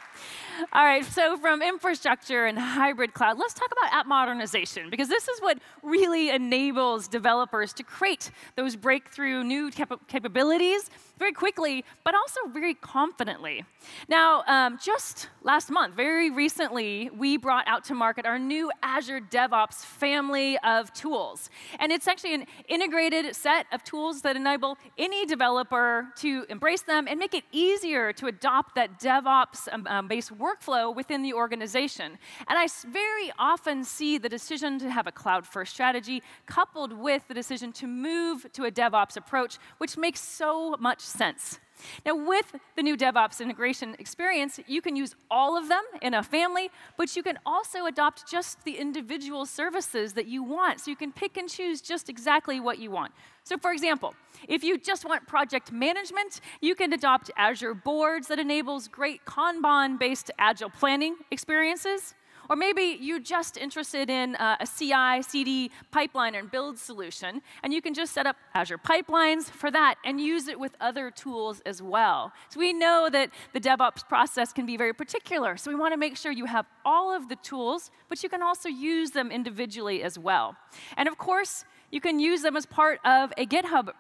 All right, so from infrastructure and hybrid cloud, let's talk about app modernization, because this is what really enables developers to create those breakthrough new capabilities very quickly, but also very confidently. Now, just last month, very recently, we brought out to market our new Azure DevOps family of tools. And it's actually an integrated set of tools that enable any developer to embrace them and make it easier to adopt that DevOps-based workflow within the organization. And I very often see the decision to have a cloud-first strategy coupled with the decision to move to a DevOps approach, which makes so much sense. Now, with the new DevOps integration experience, you can use all of them in a family, but you can also adopt just the individual services that you want. So you can pick and choose just exactly what you want. So for example, if you just want project management, you can adopt Azure Boards that enables great Kanban-based agile planning experiences. Or maybe you're just interested in a CI/CD pipeline and build solution, and you can just set up Azure Pipelines for that and use it with other tools as well. So we know that the DevOps process can be very particular, so we want to make sure you have all of the tools, but you can also use them individually as well. And of course, you can use them as part of a GitHub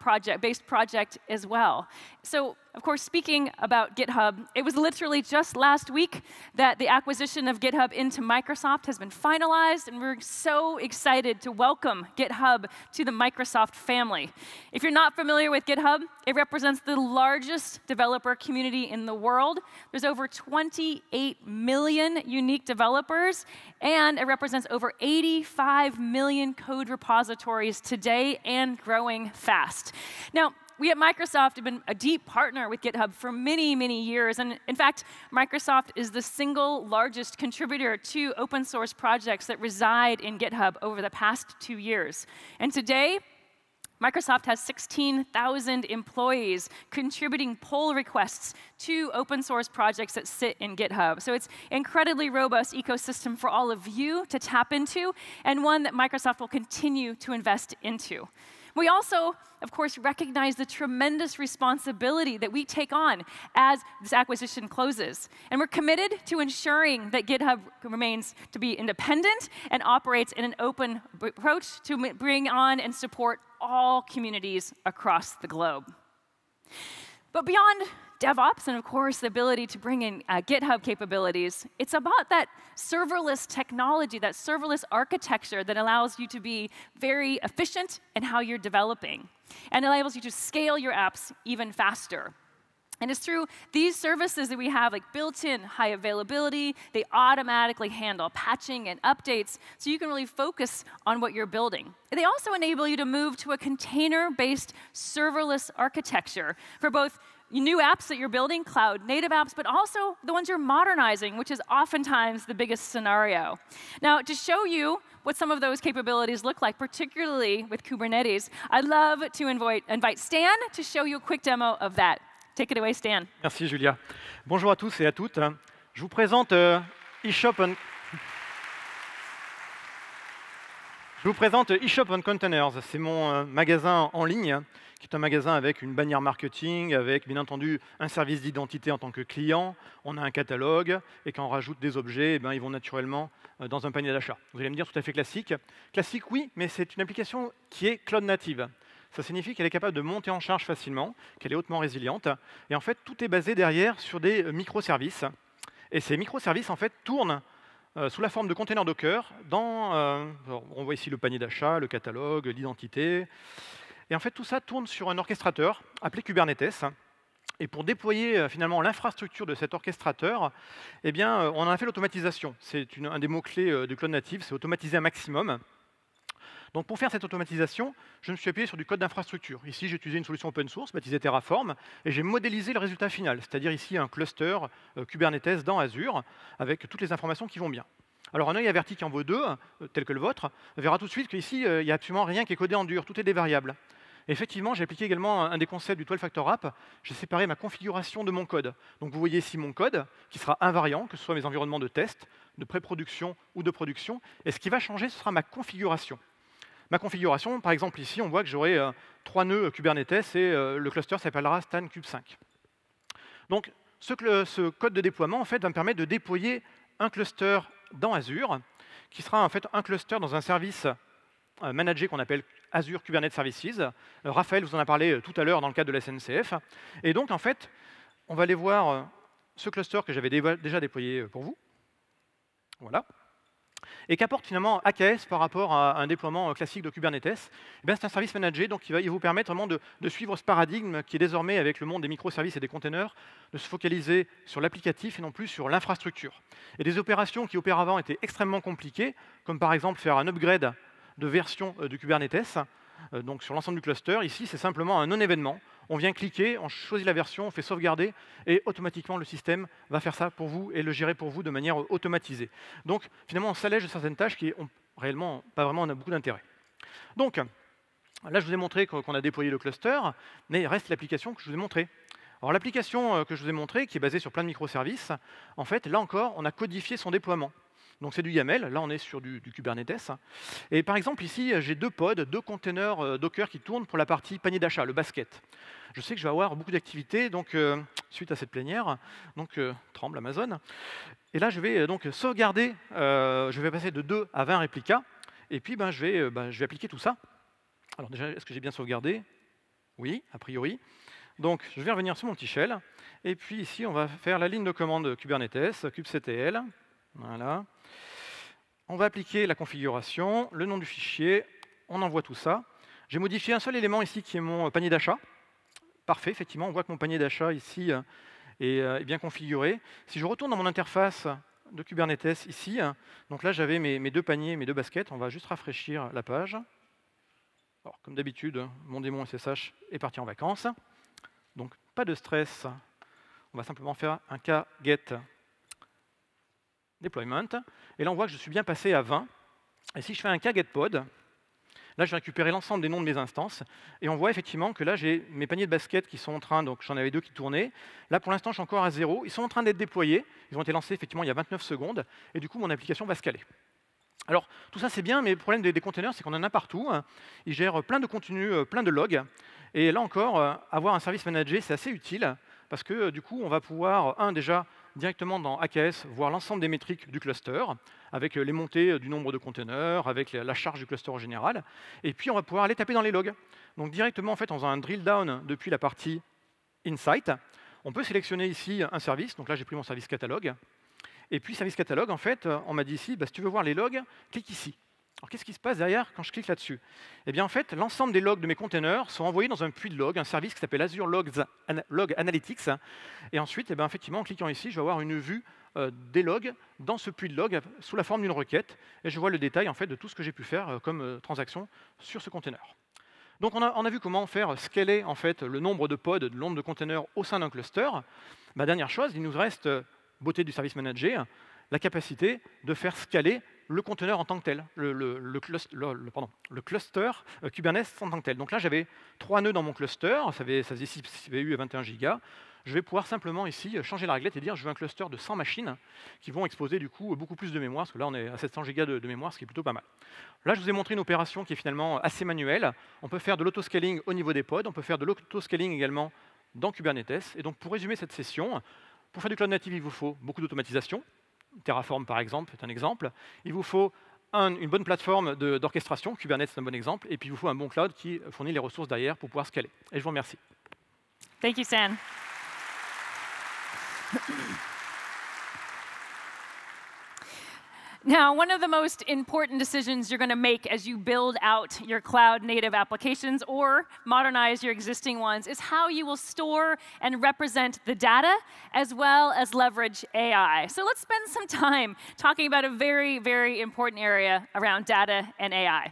based project as well. So, of course, speaking about GitHub, it was literally just last week that the acquisition of GitHub into Microsoft has been finalized, and we're so excited to welcome GitHub to the Microsoft family. If you're not familiar with GitHub, it represents the largest developer community in the world. There's over 28 million unique developers, and it represents over 85 million code repositories today and growing fast. Now, we at Microsoft have been a deep partner with GitHub for many, many years. And in fact, Microsoft is the single largest contributor to open source projects that reside in GitHub over the past 2 years. And today, Microsoft has 16,000 employees contributing pull requests to open source projects that sit in GitHub. So it's an incredibly robust ecosystem for all of you to tap into, and one that Microsoft will continue to invest into. We also, of course, recognize the tremendous responsibility that we take on as this acquisition closes. And we're committed to ensuring that GitHub remains to be independent and operates in an open approach to bring on and support all communities across the globe. But beyond DevOps and, of course, the ability to bring in GitHub capabilities, it's about that serverless technology, that serverless architecture that allows you to be very efficient in how you're developing and enables you to scale your apps even faster. And it's through these services that we have, like built-in high availability. They automatically handle patching and updates, so you can really focus on what you're building. And they also enable you to move to a container-based serverless architecture for both new apps that you're building, cloud-native apps, but also the ones you're modernizing, which is oftentimes the biggest scenario. Now, to show you what some of those capabilities look like, particularly with Kubernetes, I'd love to invite Stan to show you a quick demo of that. Take it away, Stan. Merci, Julia. Bonjour à tous et à toutes. Je vous présente eShop Je vous présente eShop on Containers. C'est mon magasin en ligne, qui est un magasin avec une bannière marketing, avec bien entendu un service d'identité en tant que client. On a un catalogue, et quand on rajoute des objets, eh bien, ils vont naturellement dans un panier d'achat. Vous allez me dire tout à fait classique. Classique, oui, mais c'est une application qui est cloud native. Ça signifie qu'elle est capable de monter en charge facilement, qu'elle est hautement résiliente. Et en fait, tout est basé derrière sur des microservices. Et ces microservices, en fait, tournent sous la forme de containers Docker. On voit ici le panier d'achat, le catalogue, l'identité. Et en fait, tout ça tourne sur un orchestrateur appelé Kubernetes. Et pour déployer finalement l'infrastructure de cet orchestrateur, eh bien, on en a fait l'automatisation. C'est un des mots-clés du cloud native, c'est automatiser un maximum. Donc pour faire cette automatisation, je me suis appuyé sur du code d'infrastructure. Ici, j'ai utilisé une solution open source baptisée Terraform, et j'ai modélisé le résultat final, c'est-à-dire ici un cluster Kubernetes dans Azure, avec toutes les informations qui vont bien. Alors un œil averti qui en vaut deux, tel que le vôtre, verra tout de suite qu'ici, il n'y a absolument rien qui est codé en dur, tout est des variables. Et effectivement, j'ai appliqué également un des concepts du 12-factor app, j'ai séparé ma configuration de mon code. Donc vous voyez ici mon code, qui sera invariant, que ce soit mes environnements de test, de pré-production ou de production, et ce qui va changer, ce sera ma configuration. Ma configuration, par exemple ici, on voit que j'aurai 3 nœuds Kubernetes et le cluster s'appellera Stan Kube 5. Donc ce code de déploiement en fait, va me permettre de déployer un cluster dans Azure, qui sera en fait un cluster dans un service managé qu'on appelle Azure Kubernetes Services. Raphaël vous en a parlé tout à l'heure dans le cadre de la SNCF. Et donc en fait, on va aller voir ce cluster que j'avais déjà déployé pour vous. Voilà. Et qu'apporte finalement AKS par rapport à un déploiement classique de Kubernetes? C'est un service managé, donc il va vous permettre vraiment de suivre ce paradigme qui est désormais, avec le monde des microservices et des containers, de se focaliser sur l'applicatif et non plus sur l'infrastructure. Et des opérations qui auparavant étaient extrêmement compliquées, comme par exemple faire un upgrade de version de Kubernetes, donc sur l'ensemble du cluster, ici c'est simplement un non-événement. On vient cliquer, on choisit la version, on fait sauvegarder, et automatiquement le système va faire ça pour vous et le gérer pour vous de manière automatisée. Donc finalement, on s'allège de certaines tâches qui ont réellement pas vraiment beaucoup d'intérêt. Donc là, je vous ai montré qu'on a déployé le cluster, mais il reste l'application que je vous ai montrée. Alors l'application que je vous ai montrée, qui est basée sur plein de microservices, en fait, là encore, on a codifié son déploiement. Donc c'est du YAML, là on est sur du Kubernetes. Et par exemple ici, j'ai 2 pods, 2 containers Docker qui tournent pour la partie panier d'achat, le basket. Je sais que je vais avoir beaucoup d'activités donc, suite à cette plénière, donc tremble Amazon. Et là je vais donc sauvegarder, je vais passer de 2 à 20 réplicas, et puis je vais appliquer tout ça. Alors déjà, est-ce que j'ai bien sauvegardé? Oui, a priori. Donc je vais revenir sur mon petit shell, et puis ici on va faire la ligne de commande Kubernetes, kubectl. Voilà. On va appliquer la configuration, le nom du fichier, on envoie tout ça. J'ai modifié un seul élément ici qui est mon panier d'achat. Parfait, effectivement, on voit que mon panier d'achat ici est bien configuré. Si je retourne dans mon interface de Kubernetes ici, donc là j'avais mes 2 paniers, mes 2 baskets, on va juste rafraîchir la page. Alors, comme d'habitude, mon démon SSH est parti en vacances. Donc pas de stress, on va simplement faire un k-get deployment, et là on voit que je suis bien passé à 20, et si je fais un k-get-pod, là je vais récupérer l'ensemble des noms de mes instances, et on voit effectivement que là j'ai mes paniers de basket qui sont en train, donc j'en avais 2 qui tournaient, là pour l'instant je suis encore à 0, ils sont en train d'être déployés, ils ont été lancés effectivement il y a 29 secondes, et du coup mon application va scaler. Alors tout ça c'est bien, mais le problème des containers c'est qu'on en a partout, ils gèrent plein de contenus, plein de logs, et là encore, avoir un service managé c'est assez utile, parce que du coup on va pouvoir, déjà, directement dans AKS, voir l'ensemble des métriques du cluster, avec les montées du nombre de containers, avec la charge du cluster en général, et puis on va pouvoir aller taper dans les logs. Donc directement, en fait, en faisant un drill down depuis la partie Insight, on peut sélectionner ici un service, donc là j'ai pris mon service catalogue, et puis service catalogue, en fait, on m'a dit ici, si tu veux voir les logs, clique ici. Alors qu'est-ce qui se passe derrière quand je clique là-dessus? Eh bien en fait, l'ensemble des logs de mes containers sont envoyés dans un puits de log, un service qui s'appelle Azure Log Analytics. Et ensuite, effectivement, en cliquant ici, je vais avoir une vue des logs dans ce puits de log sous la forme d'une requête. Et je vois le détail en fait, de tout ce que j'ai pu faire comme transaction sur ce container. Donc on a vu comment faire scaler en fait, le nombre de pods, le nombre de containers au sein d'un cluster. Dernière chose, il nous reste, beauté du service manager, la capacité de faire scaler le conteneur en tant que tel, le cluster Kubernetes en tant que tel. Donc là, j'avais 3 nœuds dans mon cluster, ça faisait 6 CPU et 21 Go. je vais pouvoir simplement ici changer la réglette et dire je veux un cluster de 100 machines qui vont exposer du coup beaucoup plus de mémoire, parce que là on est à 700 Go de mémoire, ce qui est plutôt pas mal. Là je vous ai montré une opération qui est finalement assez manuelle. On peut faire de l'autoscaling au niveau des pods, on peut faire de l'autoscaling également dans Kubernetes. Et donc pour résumer cette session, pour faire du cloud native, il vous faut beaucoup d'automatisation. Terraform par exemple est un exemple. Il vous faut une bonne plateforme d'orchestration, Kubernetes est un bon exemple, et puis il vous faut un bon cloud qui fournit les ressources derrière pour pouvoir scaler. Et je vous remercie. Thank you, San. Now, one of the most important decisions you're going to make as you build out your cloud-native applications or modernize your existing ones is how you will store and represent the data, as well as leverage AI. So let's spend some time talking about a very, very important area around data and AI.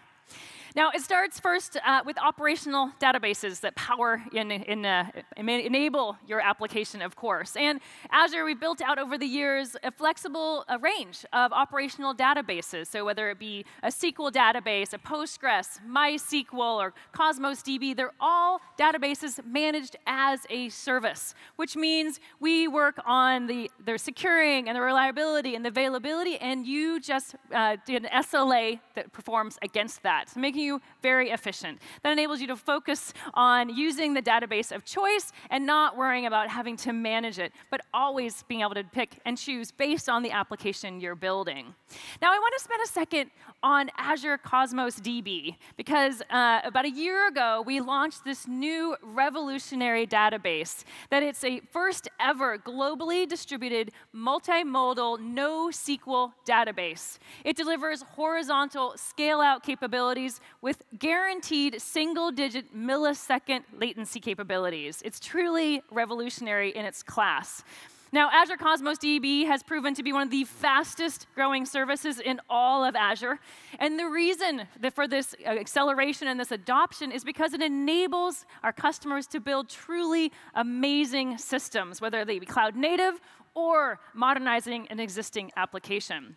Now, it starts first with operational databases that power enable your application, of course. And Azure, we've built out over the years a flexible range of operational databases. So whether it be a SQL database, a Postgres, MySQL, or Cosmos DB, they're all databases managed as a service, which means we work on their securing and the reliability and the availability, and you just did an SLA that performs against that, so making you very efficient. That enables you to focus on using the database of choice and not worrying about having to manage it, but always being able to pick and choose based on the application you're building. Now, I want to spend a second on Azure Cosmos DB, because about a year ago, we launched this new revolutionary database that it's a first ever globally distributed multimodal NoSQL database. It delivers horizontal scale-out capabilities with guaranteed single-digit millisecond latency capabilities. It's truly revolutionary in its class. Now, Azure Cosmos DB has proven to be one of the fastest growing services in all of Azure. And the reason for this acceleration and this adoption is because it enables our customers to build truly amazing systems, whether they be cloud native or modernizing an existing application.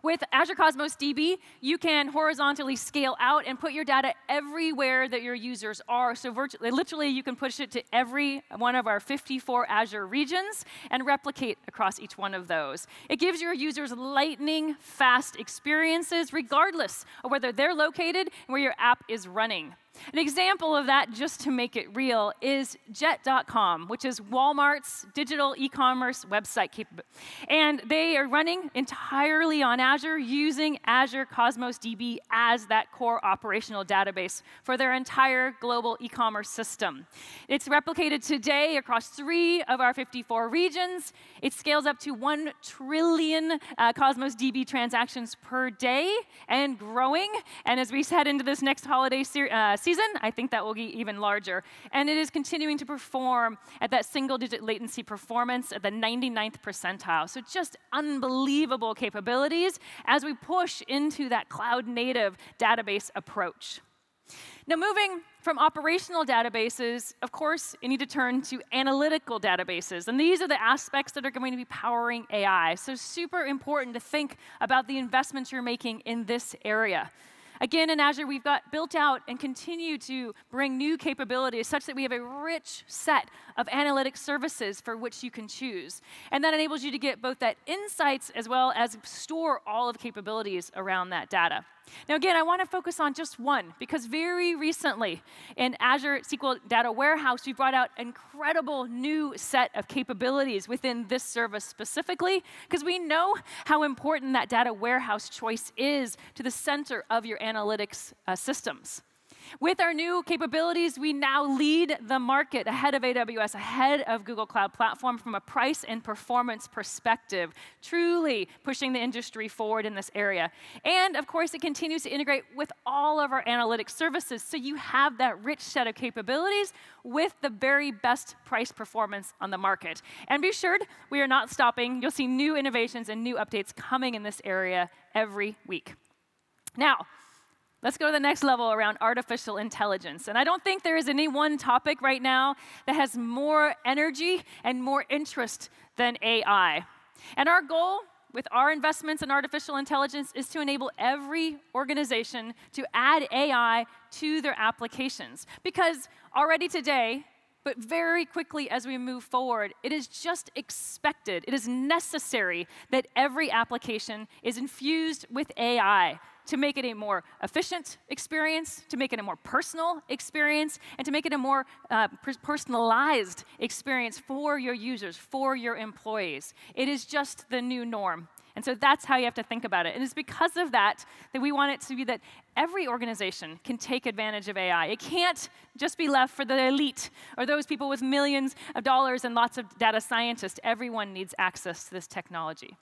With Azure Cosmos DB, you can horizontally scale out and put your data everywhere that your users are. So literally, you can push it to every one of our 54 Azure regions and replicate across each one of those. It gives your users lightning-fast experiences, regardless of whether they're located and where your app is running. An example of that, just to make it real, is Jet.com, which is Walmart's digital e-commerce website. And they are running entirely on Azure using Azure Cosmos DB as that core operational database for their entire global e-commerce system. It's replicated today across 3 of our 54 regions. It scales up to 1 trillion Cosmos DB transactions per day and growing. And as we head into this next holiday season, I think that will be even larger. And it is continuing to perform at that single-digit latency performance at the 99th percentile. So just unbelievable capabilities as we push into that cloud-native database approach. Now, moving from operational databases, of course, you need to turn to analytical databases. And these are the aspects that are going to be powering AI. So super important to think about the investments you're making in this area. Again, in Azure, we've got built out and continue to bring new capabilities such that we have a rich set of analytic services for which you can choose. And that enables you to get both that insights as well as store all of the capabilities around that data. Now, again, I want to focus on just one, because very recently in Azure SQL Data Warehouse, we brought out an incredible new set of capabilities within this service specifically, because we know how important that data warehouse choice is to the center of your analytics systems. With our new capabilities, we now lead the market ahead of AWS, ahead of Google Cloud Platform from a price and performance perspective, truly pushing the industry forward in this area. And of course, it continues to integrate with all of our analytics services, so you have that rich set of capabilities with the very best price performance on the market. And be assured, we are not stopping. You'll see new innovations and new updates coming in this area every week. Now, let's go to the next level around artificial intelligence. And I don't think there is any one topic right now that has more energy and more interest than AI. And our goal with our investments in artificial intelligence is to enable every organization to add AI to their applications. Because already today, But very quickly as we move forward, it is just expected, it is necessary that every application is infused with AI to make it a more efficient experience, to make it a more personal experience, and to make it a more personalized experience for your users, for your employees. It is just the new norm. And so that's how you have to think about it. And it's because of that that we want it to be that every organization can take advantage of AI. It can't just be left for the elite or those people with millions of dollars and lots of data scientists. Everyone needs access to this technology.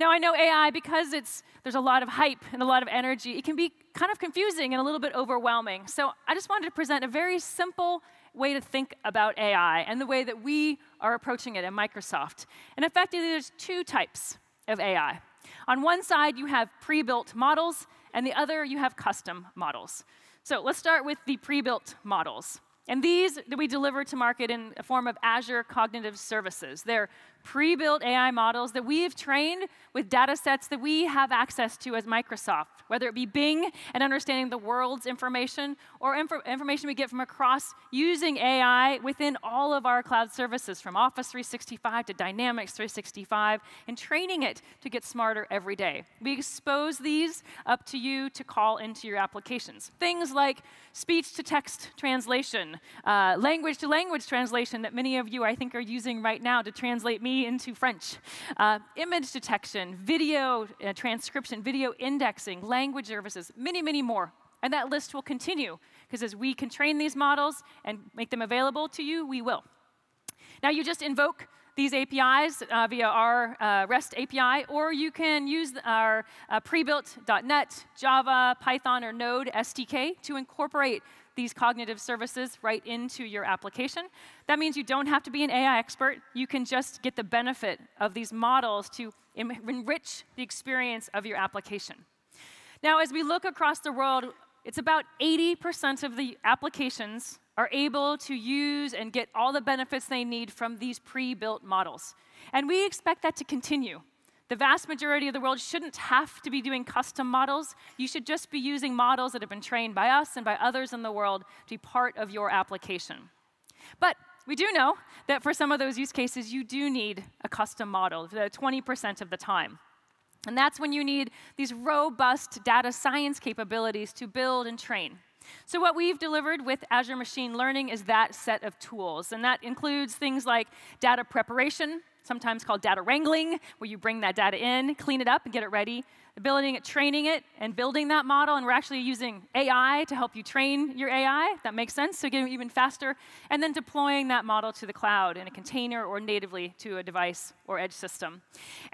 Now, I know AI, because there's a lot of hype and a lot of energy, it can be kind of confusing and a little bit overwhelming. So I just wanted to present a very simple way to think about AI and the way that we are approaching it at Microsoft. And effectively, there's two types of AI. On one side, you have pre-built models, and the other, you have custom models. So let's start with the pre-built models. And these that we deliver to market in a form of Azure Cognitive Services. They're pre-built AI models that we have trained with data sets that we have access to as Microsoft, whether it be Bing and understanding the world's information, or information we get from across using AI within all of our cloud services, from Office 365 to Dynamics 365, and training it to get smarter every day. We expose these up to you to call into your applications. Things like speech-to-text translation, language-to-language translation that many of you, I think, are using right now to translate me into French, image detection, video transcription, video indexing, language services, many, many more. And that list will continue, because as we can train these models and make them available to you, we will. Now, you just invoke these APIs via our REST API, or you can use our pre-built .NET, Java, Python, or Node SDK to incorporate these cognitive services right into your application. That means you don't have to be an AI expert. You can just get the benefit of these models to enrich the experience of your application. Now, as we look across the world, it's about 80% of the applications are able to use and get all the benefits they need from these pre-built models. And we expect that to continue. The vast majority of the world shouldn't have to be doing custom models. You should just be using models that have been trained by us and by others in the world to be part of your application. But we do know that for some of those use cases, you do need a custom model, 20% of the time. And that's when you need these robust data science capabilities to build and train. So what we've delivered with Azure Machine Learning is that set of tools. And that includes things like data preparation, sometimes called data wrangling, where you bring that data in, clean it up, and get it ready. Ability at training it and building that model, and we're actually using AI to help you train your AI. That makes sense, so getting even faster. And then deploying that model to the cloud in a container or natively to a device or edge system.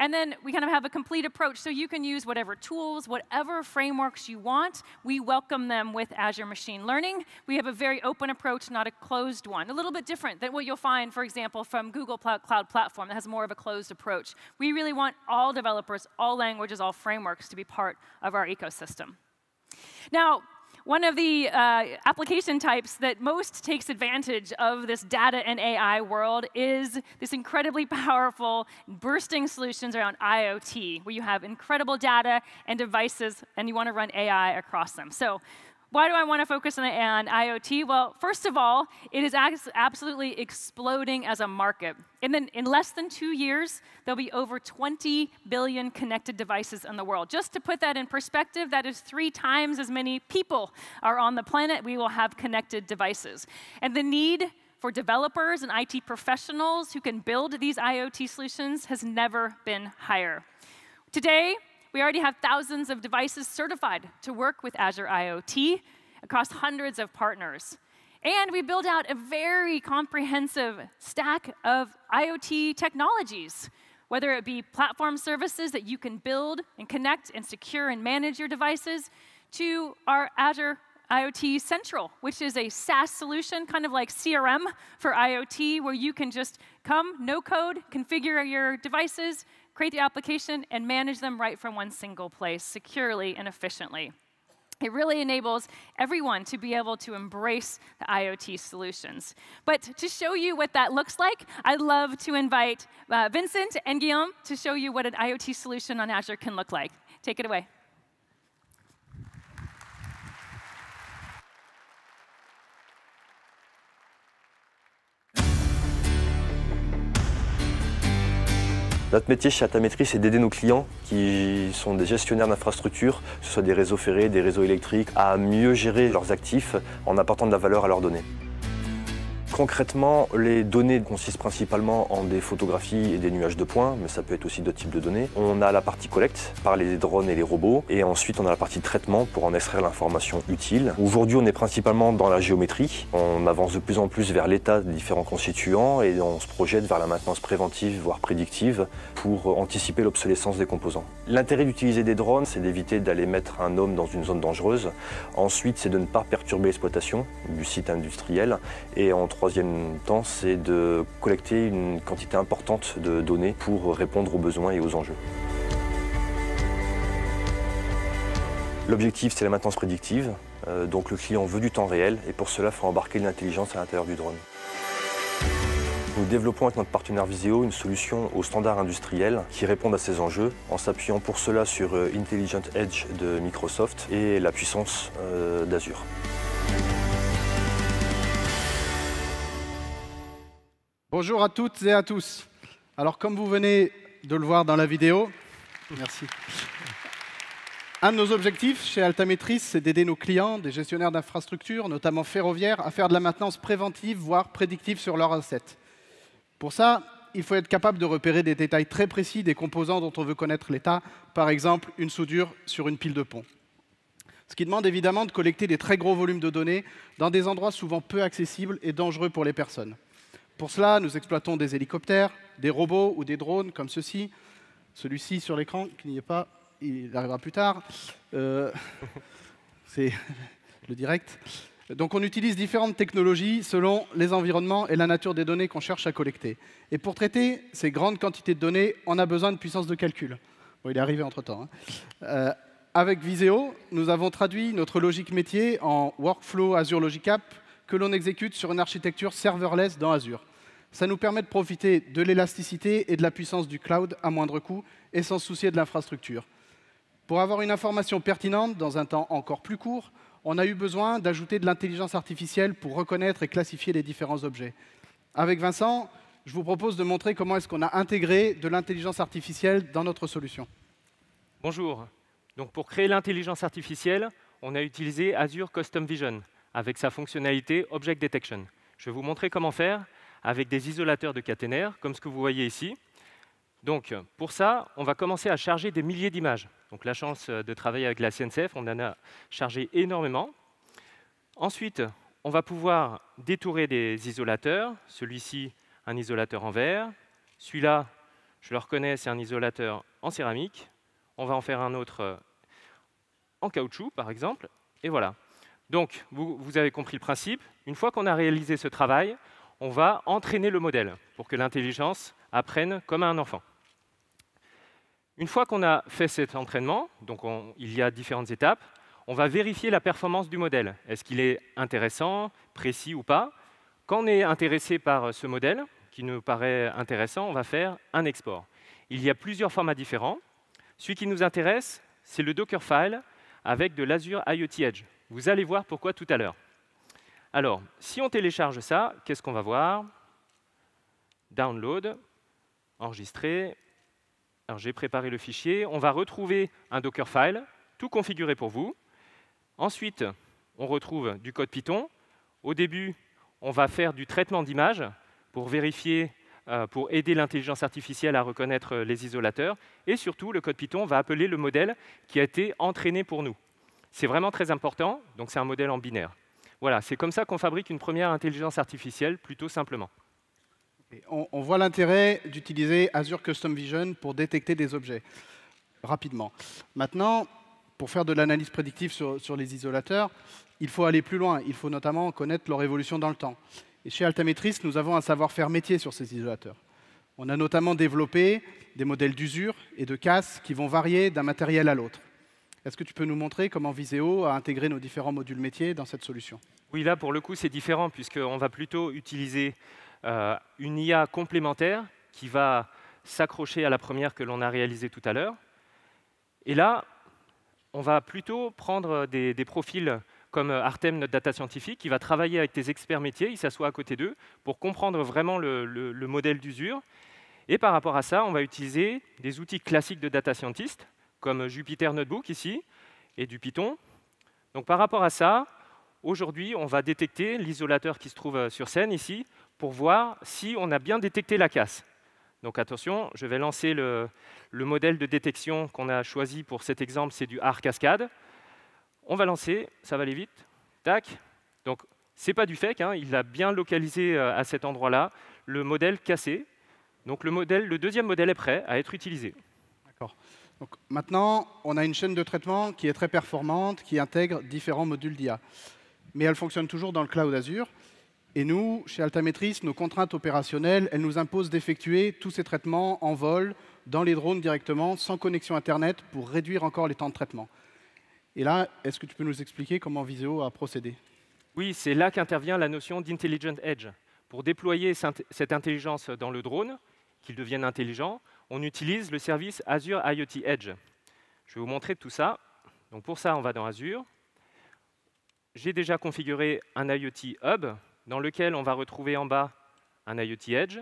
And then we kind of have a complete approach, so you can use whatever tools, whatever frameworks you want. We welcome them with Azure Machine Learning. We have a very open approach, not a closed one. A little bit different than what you'll find, for example, from Google Cloud Platform that has more of a closed approach. We really want all developers, all languages, all frameworks to be part of our ecosystem. Now, one of the application types that most takes advantage of this data and AI world is this incredibly powerful bursting solutions around IoT, where you have incredible data and devices, and you want to run AI across them. So why do I want to focus on IoT? Well, first of all, it is absolutely exploding as a market. And then in less than 2 years, there'll be over 20 billion connected devices in the world. Just to put that in perspective, that is 3 times as many people are on the planet we will have connected devices. And the need for developers and IT professionals who can build these IoT solutions has never been higher. Today, we already have thousands of devices certified to work with Azure IoT across hundreds of partners. And we build out a very comprehensive stack of IoT technologies, whether it be platform services that you can build and connect and secure and manage your devices, to our Azure IoT Central, which is a SaaS solution, kind of like CRM for IoT, where you can just come, no code, configure your devices, create the application, and manage them right from one single place, securely and efficiently. It really enables everyone to be able to embrace the IoT solutions. But to show you what that looks like, I'd love to invite Vincent and Guillaume to show you what an IoT solution on Azure can look like. Take it away. Notre métier chez Altametris, c'est d'aider nos clients qui sont des gestionnaires d'infrastructures, que ce soit des réseaux ferrés, des réseaux électriques, à mieux gérer leurs actifs en apportant de la valeur à leurs données. Concrètement, les données consistent principalement en des photographies et des nuages de points, mais ça peut être aussi d'autres types de données. On a la partie collecte par les drones et les robots, et ensuite on a la partie traitement pour en extraire l'information utile. Aujourd'hui, on est principalement dans la géométrie. On avance de plus en plus vers l'état des différents constituants et on se projette vers la maintenance préventive, voire prédictive, pour anticiper l'obsolescence des composants. L'intérêt d'utiliser des drones, c'est d'éviter d'aller mettre un homme dans une zone dangereuse. Ensuite, c'est de ne pas perturber l'exploitation du site industriel. Et en troisième temps, c'est de collecter une quantité importante de données pour répondre aux besoins et aux enjeux. L'objectif, c'est la maintenance prédictive. Donc le client veut du temps réel et pour cela, il faut embarquer de l'intelligence à l'intérieur du drone. Nous développons avec notre partenaire Viseo une solution aux standards industriels qui répondent à ces enjeux en s'appuyant pour cela sur Intelligent Edge de Microsoft et la puissance d'Azure. Bonjour à toutes et à tous. Alors, comme vous venez de le voir dans la vidéo, merci. Un de nos objectifs chez Altametris, c'est d'aider nos clients, des gestionnaires d'infrastructures, notamment ferroviaires, à faire de la maintenance préventive, voire prédictive sur leurs assets. Pour ça, il faut être capable de repérer des détails très précis des composants dont on veut connaître l'état, par exemple une soudure sur une pile de pont. Ce qui demande évidemment de collecter des très gros volumes de données dans des endroits souvent peu accessibles et dangereux pour les personnes. Pour cela, nous exploitons des hélicoptères, des robots ou des drones comme ceci. Celui-ci sur l'écran, qui n'y est pas, il arrivera plus tard. C'est le direct. Donc on utilise différentes technologies selon les environnements et la nature des données qu'on cherche à collecter. Et pour traiter ces grandes quantités de données, on a besoin de puissance de calcul. Bon, il est arrivé entre-temps. Avec Viseo, nous avons traduit notre logique métier en workflow Azure Logic App que l'on exécute sur une architecture serverless dans Azure. Ça nous permet de profiter de l'élasticité et de la puissance du cloud à moindre coût et sans se soucier de l'infrastructure. Pour avoir une information pertinente dans un temps encore plus court, on a eu besoin d'ajouter de l'intelligence artificielle pour reconnaître et classifier les différents objets. Avec Vincent, je vous propose de montrer comment est-ce qu'on a intégré de l'intelligence artificielle dans notre solution. Bonjour. Donc pour créer l'intelligence artificielle, on a utilisé Azure Custom Vision avec sa fonctionnalité Object Detection. Je vais vous montrer comment faire avec des isolateurs de caténaires, comme ce que vous voyez ici. Donc, pour ça, on va commencer à charger des milliers d'images. Donc, la chance de travailler avec la CNCF, on en a chargé énormément. Ensuite, on va pouvoir détourer des isolateurs. Celui-ci, un isolateur en verre. Celui-là, je le reconnais, c'est un isolateur en céramique. On va en faire un autre en caoutchouc, par exemple. Et voilà. Donc, vous avez compris le principe. Une fois qu'on a réalisé ce travail, on va entraîner le modèle pour que l'intelligence apprenne comme un enfant. Une fois qu'on a fait cet entraînement, donc il y a différentes étapes, on va vérifier la performance du modèle. Est-ce qu'il est intéressant, précis ou pas? Quand on est intéressé par ce modèle, qui nous paraît intéressant, on va faire un export. Il y a plusieurs formats différents. Celui qui nous intéresse, c'est le Dockerfile avec de l'Azure IoT Edge. Vous allez voir pourquoi tout à l'heure. Alors, si on télécharge ça, qu'est-ce qu'on va voir? Download, enregistrer. Alors, j'ai préparé le fichier. On va retrouver un Dockerfile, tout configuré pour vous. Ensuite, on retrouve du code Python. Au début, on va faire du traitement d'images pour vérifier, pour aider l'intelligence artificielle à reconnaître les isolateurs. Et surtout, le code Python va appeler le modèle qui a été entraîné pour nous. C'est vraiment très important, donc c'est un modèle en binaire. Voilà, c'est comme ça qu'on fabrique une première intelligence artificielle, plutôt simplement. On voit l'intérêt d'utiliser Azure Custom Vision pour détecter des objets rapidement. Maintenant, pour faire de l'analyse prédictive sur les isolateurs, il faut aller plus loin. Il faut notamment connaître leur évolution dans le temps. Et chez Altametris, nous avons un savoir-faire métier sur ces isolateurs. On a notamment développé des modèles d'usure et de casse qui vont varier d'un matériel à l'autre. Est-ce que tu peux nous montrer comment Viseo a intégré nos différents modules métiers dans cette solution? Oui, là, pour le coup, c'est différent, puisqu'on va plutôt utiliser une IA complémentaire qui va s'accrocher à la première que l'on a réalisée tout à l'heure. Et là, on va plutôt prendre des profils comme Artem, notre data scientifique, qui va travailler avec des experts métiers, il s'assoit à côté d'eux pour comprendre vraiment le modèle d'usure. Et par rapport à ça, on va utiliser des outils classiques de data scientist, comme Jupyter Notebook ici, et du Python. Donc par rapport à ça, aujourd'hui, on va détecter l'isolateur qui se trouve sur scène ici, pour voir si on a bien détecté la casse. Donc attention, je vais lancer le modèle de détection qu'on a choisi pour cet exemple, c'est du R cascade. On va lancer, ça va aller vite. Tac. Donc ce n'est pas du fake, hein, il a bien localisé à cet endroit-là le modèle cassé. Donc le deuxième modèle est prêt à être utilisé. D'accord. Donc maintenant, on a une chaîne de traitement qui est très performante, qui intègre différents modules d'IA. Mais elle fonctionne toujours dans le cloud Azure. Et nous, chez Altametris, nos contraintes opérationnelles, elles nous imposent d'effectuer tous ces traitements en vol, dans les drones directement, sans connexion Internet, pour réduire encore les temps de traitement. Et là, est-ce que tu peux nous expliquer comment Visio a procédé? Oui, c'est là qu'intervient la notion d'Intelligent Edge. Pour déployer cette intelligence dans le drone, qu'il devienne intelligent, on utilise le service Azure IoT Edge. Je vais vous montrer tout ça. Donc pour ça, on va dans Azure. J'ai déjà configuré un IoT Hub, dans lequel on va retrouver en bas un IoT Edge,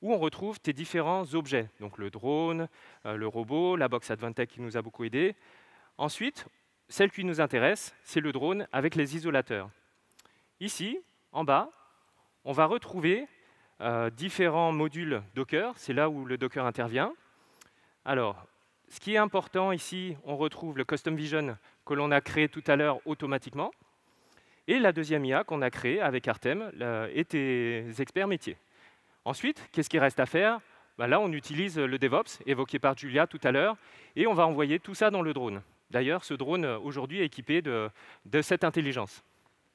où on retrouve tes différents objets, donc le drone, le robot, la box Advantech qui nous a beaucoup aidé. Ensuite, celle qui nous intéresse, c'est le drone avec les isolateurs. Ici, en bas, on va retrouver différents modules Docker, c'est là où le Docker intervient. Alors, ce qui est important ici, on retrouve le Custom Vision que l'on a créé tout à l'heure automatiquement, et la deuxième IA qu'on a créée avec Artem et tes experts métiers. Ensuite, qu'est-ce qu'il reste à faire? Là, on utilise le DevOps, évoqué par Julia tout à l'heure, et on va envoyer tout ça dans le drone. D'ailleurs, ce drone, aujourd'hui, est équipé de cette intelligence.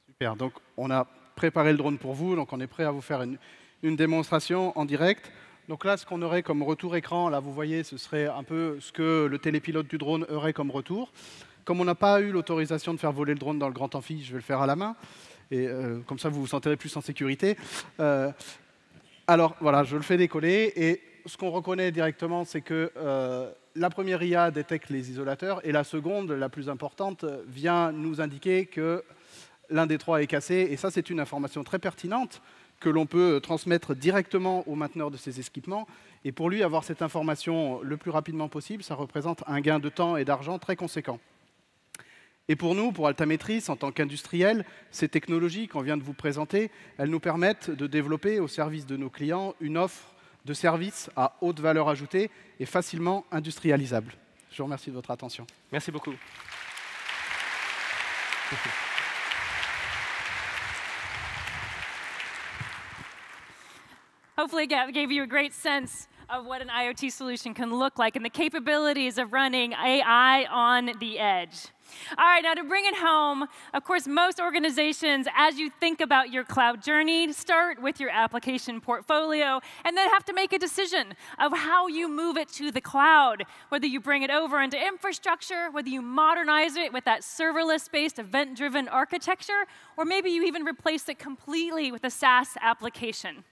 Super, donc on a préparé le drone pour vous, donc on est prêt à vous faire une démonstration en direct. Donc là, ce qu'on aurait comme retour écran, là, vous voyez, ce serait un peu ce que le télépilote du drone aurait comme retour. Comme on n'a pas eu l'autorisation de faire voler le drone dans le grand amphi, je vais le faire à la main. Et comme ça, vous vous sentirez plus en sécurité. Alors, voilà, je le fais décoller. Et ce qu'on reconnaît directement, c'est que la première IA détecte les isolateurs. Et la seconde, la plus importante, vient nous indiquer que l'un des trois est cassé. Et ça, c'est une information très pertinente que l'on peut transmettre directement au mainteneur de ces équipements. Et pour lui, avoir cette information le plus rapidement possible, ça représente un gain de temps et d'argent très conséquent. Et pour nous, pour Altametris, en tant qu'industriels, ces technologies qu'on vient de vous présenter, elles nous permettent de développer au service de nos clients une offre de services à haute valeur ajoutée et facilement industrialisable. Je vous remercie de votre attention. Merci beaucoup. Hopefully it gave you a great sense of what an IoT solution can look like and the capabilities of running AI on the edge. All right, now to bring it home, of course, most organizations, as you think about your cloud journey, start with your application portfolio and then have to make a decision of how you move it to the cloud, whether you bring it over into infrastructure, whether you modernize it with that serverless-based, event-driven architecture, or maybe you even replace it completely with a SaaS application.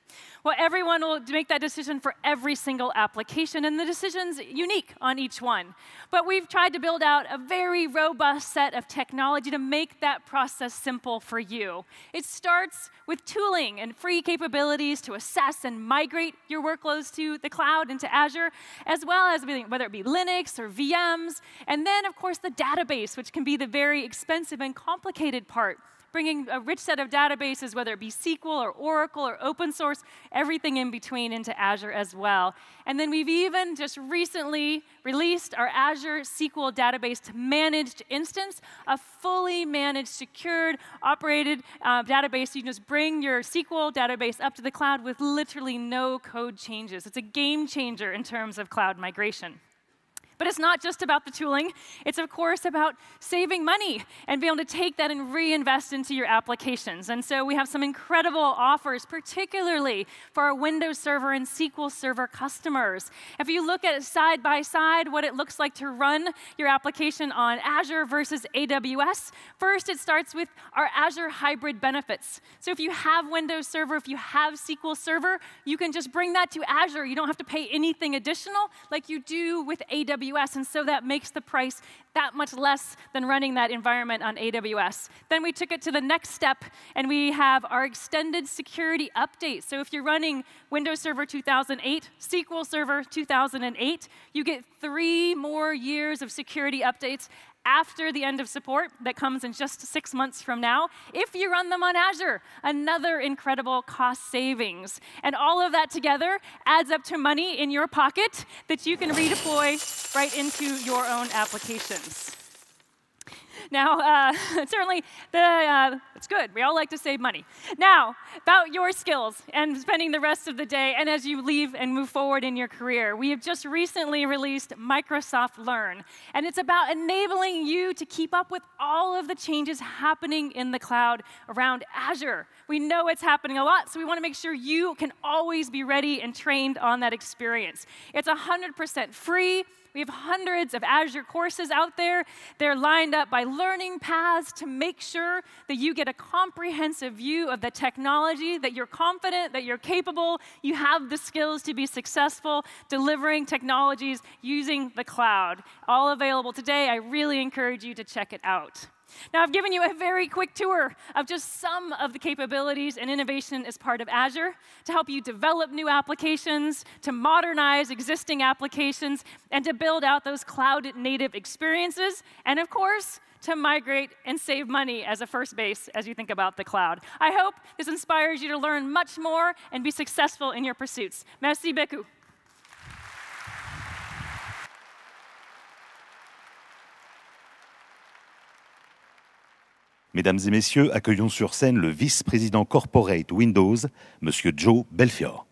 Well, everyone will make that decision for every single application, and the decision's unique on each one. But we've tried to build out a very robust set of technology to make that process simple for you. It starts with tooling and free capabilities to assess and migrate your workloads to the cloud, into Azure, as well as whether it be Linux or VMs, and then, of course, the database, which can be the very expensive and complicated part. Bringing a rich set of databases, whether it be SQL or Oracle or open source, everything in between into Azure as well. And then we've even just recently released our Azure SQL Database Managed Instance, a fully managed, secured, operated database. You can just bring your SQL database up to the cloud with literally no code changes. It's a game changer in terms of cloud migration. But it's not just about the tooling. It's, of course, about saving money and being able to take that and reinvest into your applications. And so we have some incredible offers, particularly for our Windows Server and SQL Server customers. If you look at it side by side, what it looks like to run your application on Azure versus AWS, first it starts with our Azure hybrid benefits. So if you have Windows Server, if you have SQL Server, you can just bring that to Azure. You don't have to pay anything additional like you do with AWS. AWS, and so that makes the price that much less than running that environment on AWS. Then we took it to the next step, and we have our extended security update. So if you're running Windows Server 2008, SQL Server 2008, you get 3 more years of security updates after the end of support that comes in just 6 months from now, if you run them on Azure. Another incredible cost savings. And all of that together adds up to money in your pocket that you can redeploy right into your own applications. Now, certainly, it's good. We all like to save money. Now, about your skills and spending the rest of the day, and as you leave and move forward in your career, we have just recently released Microsoft Learn. And it's about enabling you to keep up with all of the changes happening in the cloud around Azure. We know it's happening a lot, so we want to make sure you can always be ready and trained on that experience. It's 100% free. We have hundreds of Azure courses out there. They're lined up by learning paths to make sure that you get a comprehensive view of the technology, that you're confident, that you're capable, you have the skills to be successful delivering technologies using the cloud. All available today. I really encourage you to check it out. Now, I've given you a very quick tour of just some of the capabilities and innovation as part of Azure to help you develop new applications, to modernize existing applications, and to build out those cloud-native experiences, and of course, to migrate and save money as a first base as you think about the cloud. I hope this inspires you to learn much more and be successful in your pursuits. Merci beaucoup. Mesdames et messieurs, accueillons sur scène le vice-président corporate Windows, Monsieur Joe Belfiore.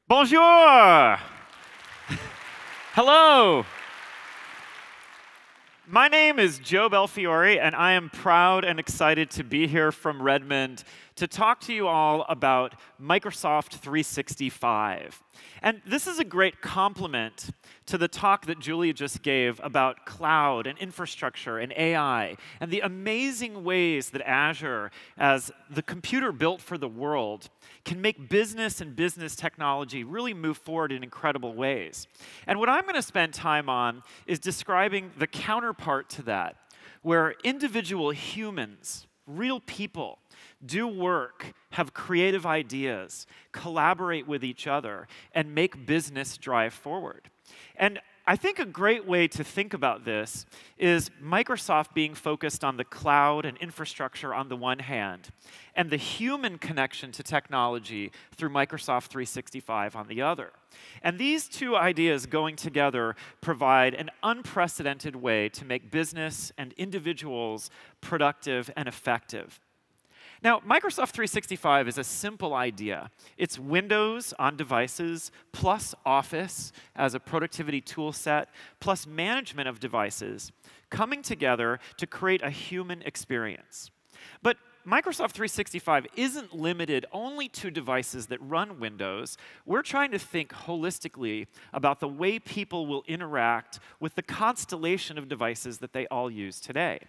Bonjour! Hello! My name is Joe Belfiore, and I am proud and excited to be here from Redmond to talk to you all about Microsoft 365. And this is a great complement to the talk that Julia just gave about cloud and infrastructure and AI and the amazing ways that Azure, as the computer built for the world, can make business and business technology really move forward in incredible ways. And what I'm going to spend time on is describing the counterpart to that, where individual humans, real people, do work, have creative ideas, collaborate with each other, and make business drive forward. And I think a great way to think about this is Microsoft being focused on the cloud and infrastructure on the one hand, and the human connection to technology through Microsoft 365 on the other. And these two ideas going together provide an unprecedented way to make business and individuals productive and effective. Now, Microsoft 365 is a simple idea. It's Windows on devices, plus Office as a productivity tool set, plus management of devices, coming together to create a human experience. But Microsoft 365 isn't limited only to devices that run Windows. We're trying to think holistically about the way people will interact with the constellation of devices that they all use today.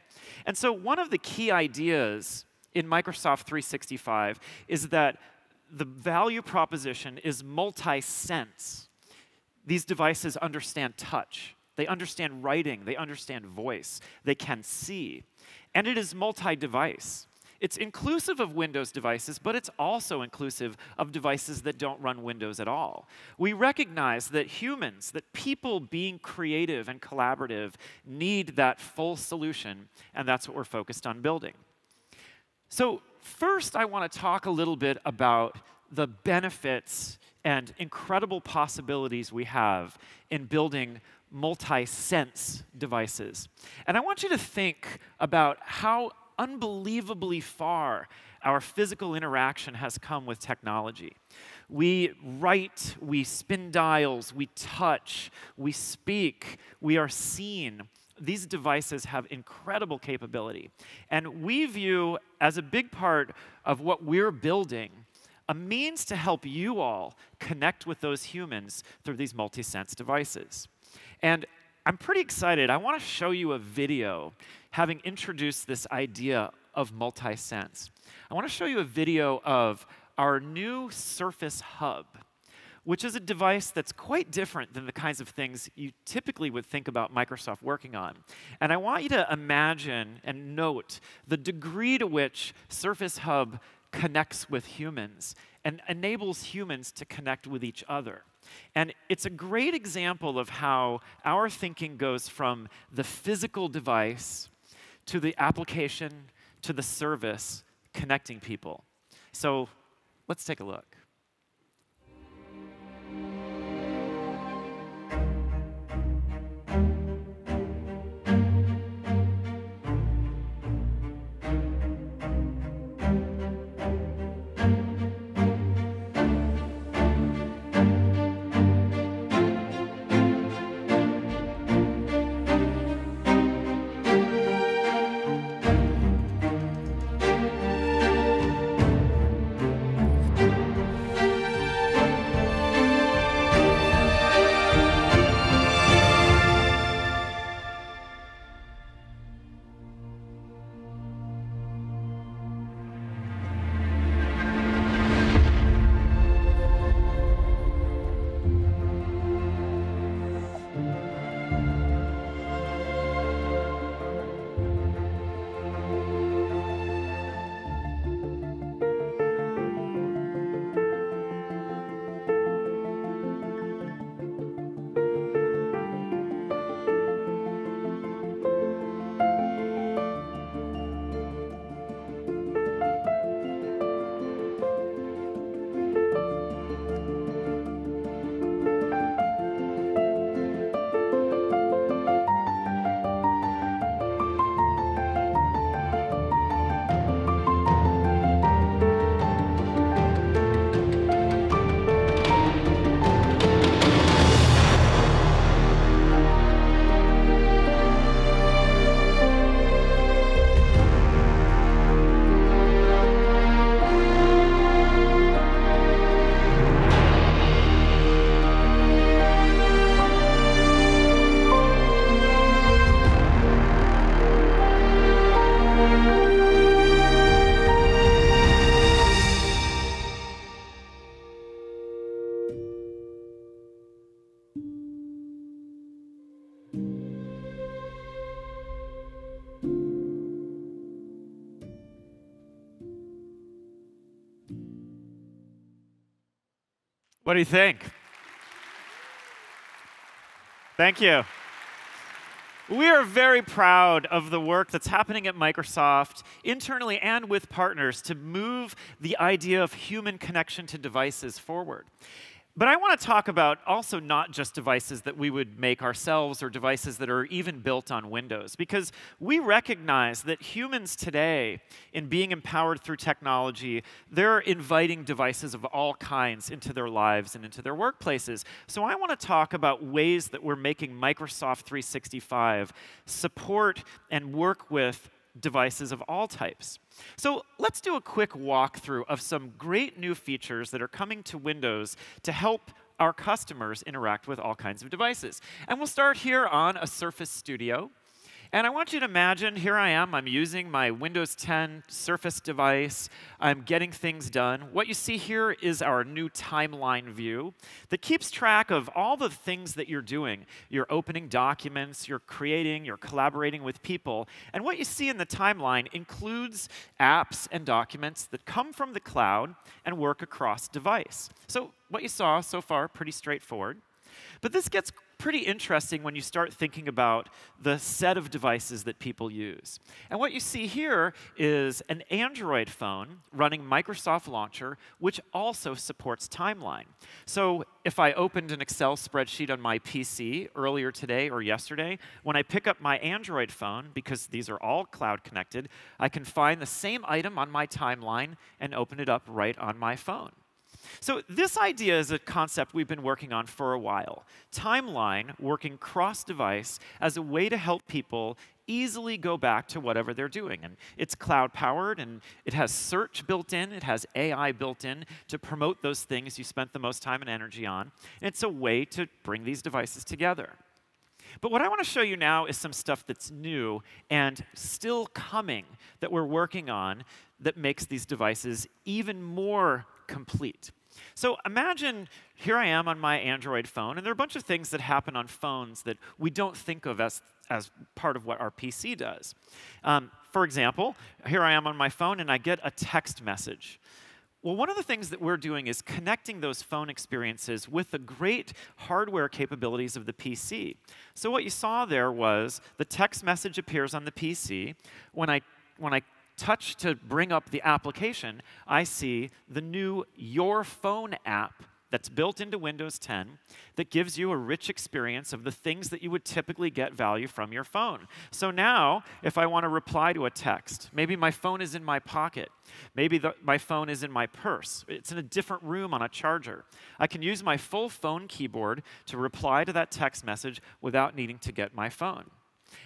And so one of the key ideas in Microsoft 365 is that the value proposition is multi-sense. These devices understand touch. They understand writing. They understand voice. They can see. And it is multi-device. It's inclusive of Windows devices, but it's also inclusive of devices that don't run Windows at all. We recognize that humans, that people being creative and collaborative, need that full solution, and that's what we're focused on building. So first, I want to talk a little bit about the benefits and incredible possibilities we have in building multi-sense devices. And I want you to think about how unbelievably far our physical interaction has come with technology. We write, we spin dials, we touch, we speak, we are seen. These devices have incredible capability. And we view, as a big part of what we're building, a means to help you all connect with those humans through these multi-sense devices. And I'm pretty excited. I want to show you a video having introduced this idea of multi-sense. I want to show you a video of our new Surface Hub, which is a device that's quite different than the kinds of things you typically would think about Microsoft working on. And I want you to imagine and note the degree to which Surface Hub connects with humans and enables humans to connect with each other. And it's a great example of how our thinking goes from the physical device to the application to the service connecting people. So let's take a look. What do you think? Thank you. We are very proud of the work that's happening at Microsoft, internally and with partners, to move the idea of human connection to devices forward. But I want to talk about also not just devices that we would make ourselves or devices that are even built on Windows, because we recognize that humans today, in being empowered through technology, they're inviting devices of all kinds into their lives and into their workplaces. So I want to talk about ways that we're making Microsoft 365 support and work with devices of all types. So let's do a quick walkthrough of some great new features that are coming to Windows to help our customers interact with all kinds of devices. And we'll start here on a Surface Studio. And I want you to imagine, here I am, I'm using my Windows 10 Surface device, I'm getting things done. What you see here is our new timeline view that keeps track of all the things that you're doing. You're opening documents, you're creating, you're collaborating with people. And what you see in the timeline includes apps and documents that come from the cloud and work across device. So what you saw so far, pretty straightforward. But this gets pretty interesting when you start thinking about the set of devices that people use. And what you see here is an Android phone running Microsoft Launcher, which also supports Timeline. So if I opened an Excel spreadsheet on my PC earlier today or yesterday, when I pick up my Android phone, because these are all cloud connected, I can find the same item on my timeline and open it up right on my phone. So this idea is a concept we've been working on for a while. Timeline working cross-device as a way to help people easily go back to whatever they're doing. And it's cloud-powered, and it has search built in. It has AI built in to promote those things you spent the most time and energy on. And it's a way to bring these devices together. But what I want to show you now is some stuff that's new and still coming that we're working on that makes these devices even more complete. So imagine here I am on my Android phone, and there are a bunch of things that happen on phones that we don't think of as part of what our PC does. For example, here I am on my phone, and I get a text message. Well, one of the things that we're doing is connecting those phone experiences with the great hardware capabilities of the PC. So what you saw there was the text message appears on the PC. When I touch to bring up the application, I see the new Your Phone app that's built into Windows 10 that gives you a rich experience of the things that you would typically get value from your phone. So now, if I want to reply to a text, maybe my phone is in my pocket, maybe my phone is in my purse, it's in a different room on a charger, I can use my full phone keyboard to reply to that text message without needing to get my phone.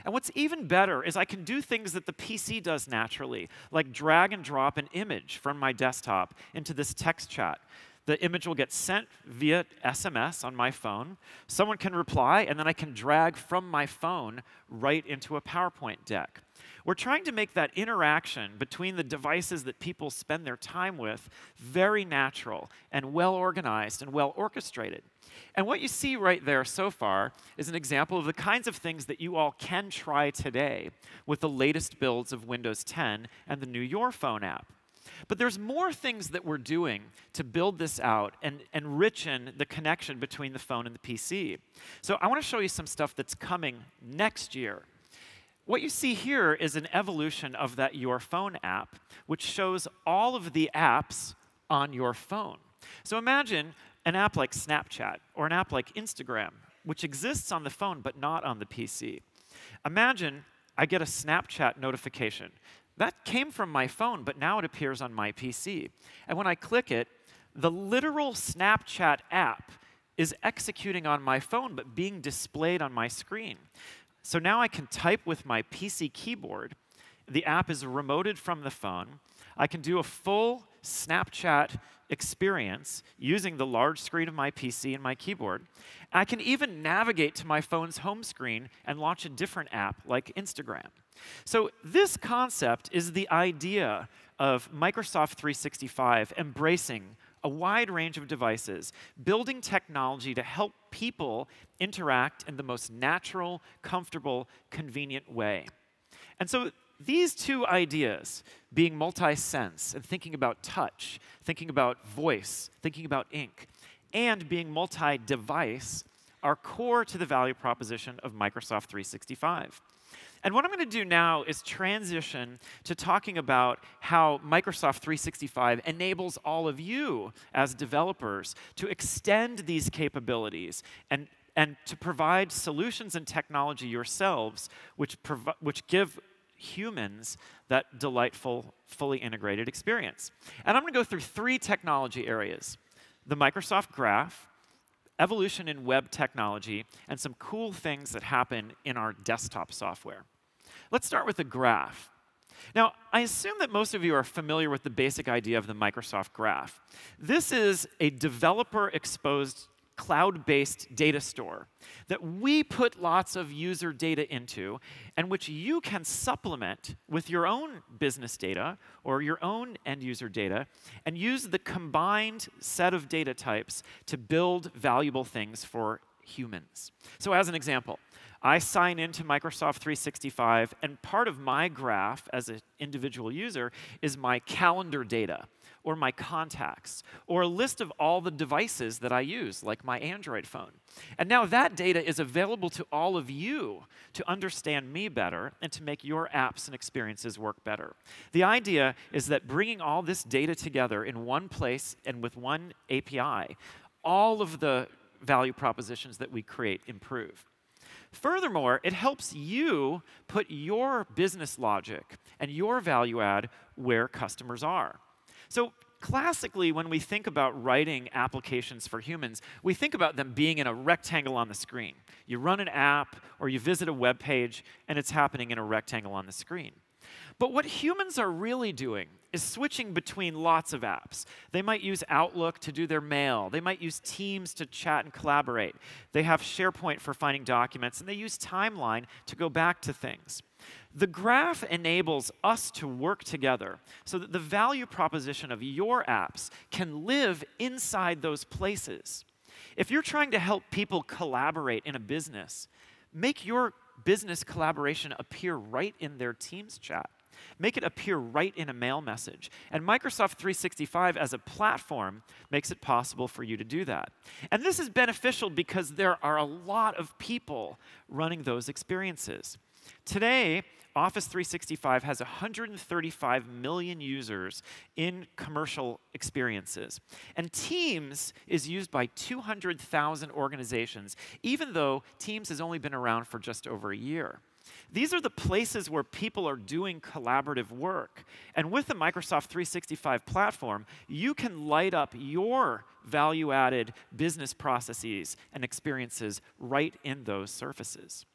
And what's even better is I can do things that the PC does naturally, like drag and drop an image from my desktop into this text chat. The image will get sent via SMS on my phone. Someone can reply, and then I can drag from my phone right into a PowerPoint deck. We're trying to make that interaction between the devices that people spend their time with very natural and well organized and well orchestrated. And what you see right there so far is an example of the kinds of things that you all can try today with the latest builds of Windows 10 and the new Your Phone app. But there's more things that we're doing to build this out and enrichen the connection between the phone and the PC. So I want to show you some stuff that's coming next year. What you see here is an evolution of that Your Phone app, which shows all of the apps on your phone. So imagine an app like Snapchat or an app like Instagram, which exists on the phone but not on the PC. Imagine I get a Snapchat notification. That came from my phone, but now it appears on my PC. And when I click it, the literal Snapchat app is executing on my phone, but being displayed on my screen. So now I can type with my PC keyboard. The app is remoted from the phone. I can do a full Snapchat experience using the large screen of my PC and my keyboard. I can even navigate to my phone's home screen and launch a different app like Instagram. So this concept is the idea of Microsoft 365 embracing a wide range of devices, building technology to help people interact in the most natural, comfortable, convenient way. And so these two ideas, being multi-sense and thinking about touch, thinking about voice, thinking about ink, and being multi-device, are core to the value proposition of Microsoft 365. And what I'm going to do now is transition to talking about how Microsoft 365 enables all of you as developers to extend these capabilities and to provide solutions and technology yourselves which give humans that delightful, fully integrated experience. And I'm going to go through 3 technology areas: the Microsoft Graph, evolution in web technology, and some cool things that happen in our desktop software. Let's start with the graph. Now, I assume that most of you are familiar with the basic idea of the Microsoft Graph. This is a developer-exposed cloud-based data store that we put lots of user data into and which you can supplement with your own business data or your own end-user data and use the combined set of data types to build valuable things for humans. So as an example, I sign into Microsoft 365, and part of my graph as an individual user is my calendar data, or my contacts, or a list of all the devices that I use, like my Android phone. And now that data is available to all of you to understand me better and to make your apps and experiences work better. The idea is that bringing all this data together in one place and with one API, all of the value propositions that we create improve. Furthermore, it helps you put your business logic and your value add where customers are. So classically, when we think about writing applications for humans, we think about them being in a rectangle on the screen. You run an app or you visit a web page, and it's happening in a rectangle on the screen. But what humans are really doing is switching between lots of apps. They might use Outlook to do their mail. They might use Teams to chat and collaborate. They have SharePoint for finding documents, and they use Timeline to go back to things. The graph enables us to work together so that the value proposition of your apps can live inside those places. If you're trying to help people collaborate in a business, make your business collaboration appear right in their Teams chat. Make it appear right in a mail message. And Microsoft 365 as a platform makes it possible for you to do that. And this is beneficial because there are a lot of people running those experiences. Today, Office 365 has 135 million users in commercial experiences. And Teams is used by 200,000 organizations, even though Teams has only been around for just over a year. These are the places where people are doing collaborative work. And with the Microsoft 365 platform, you can light up your value-added business processes and experiences right in those surfaces.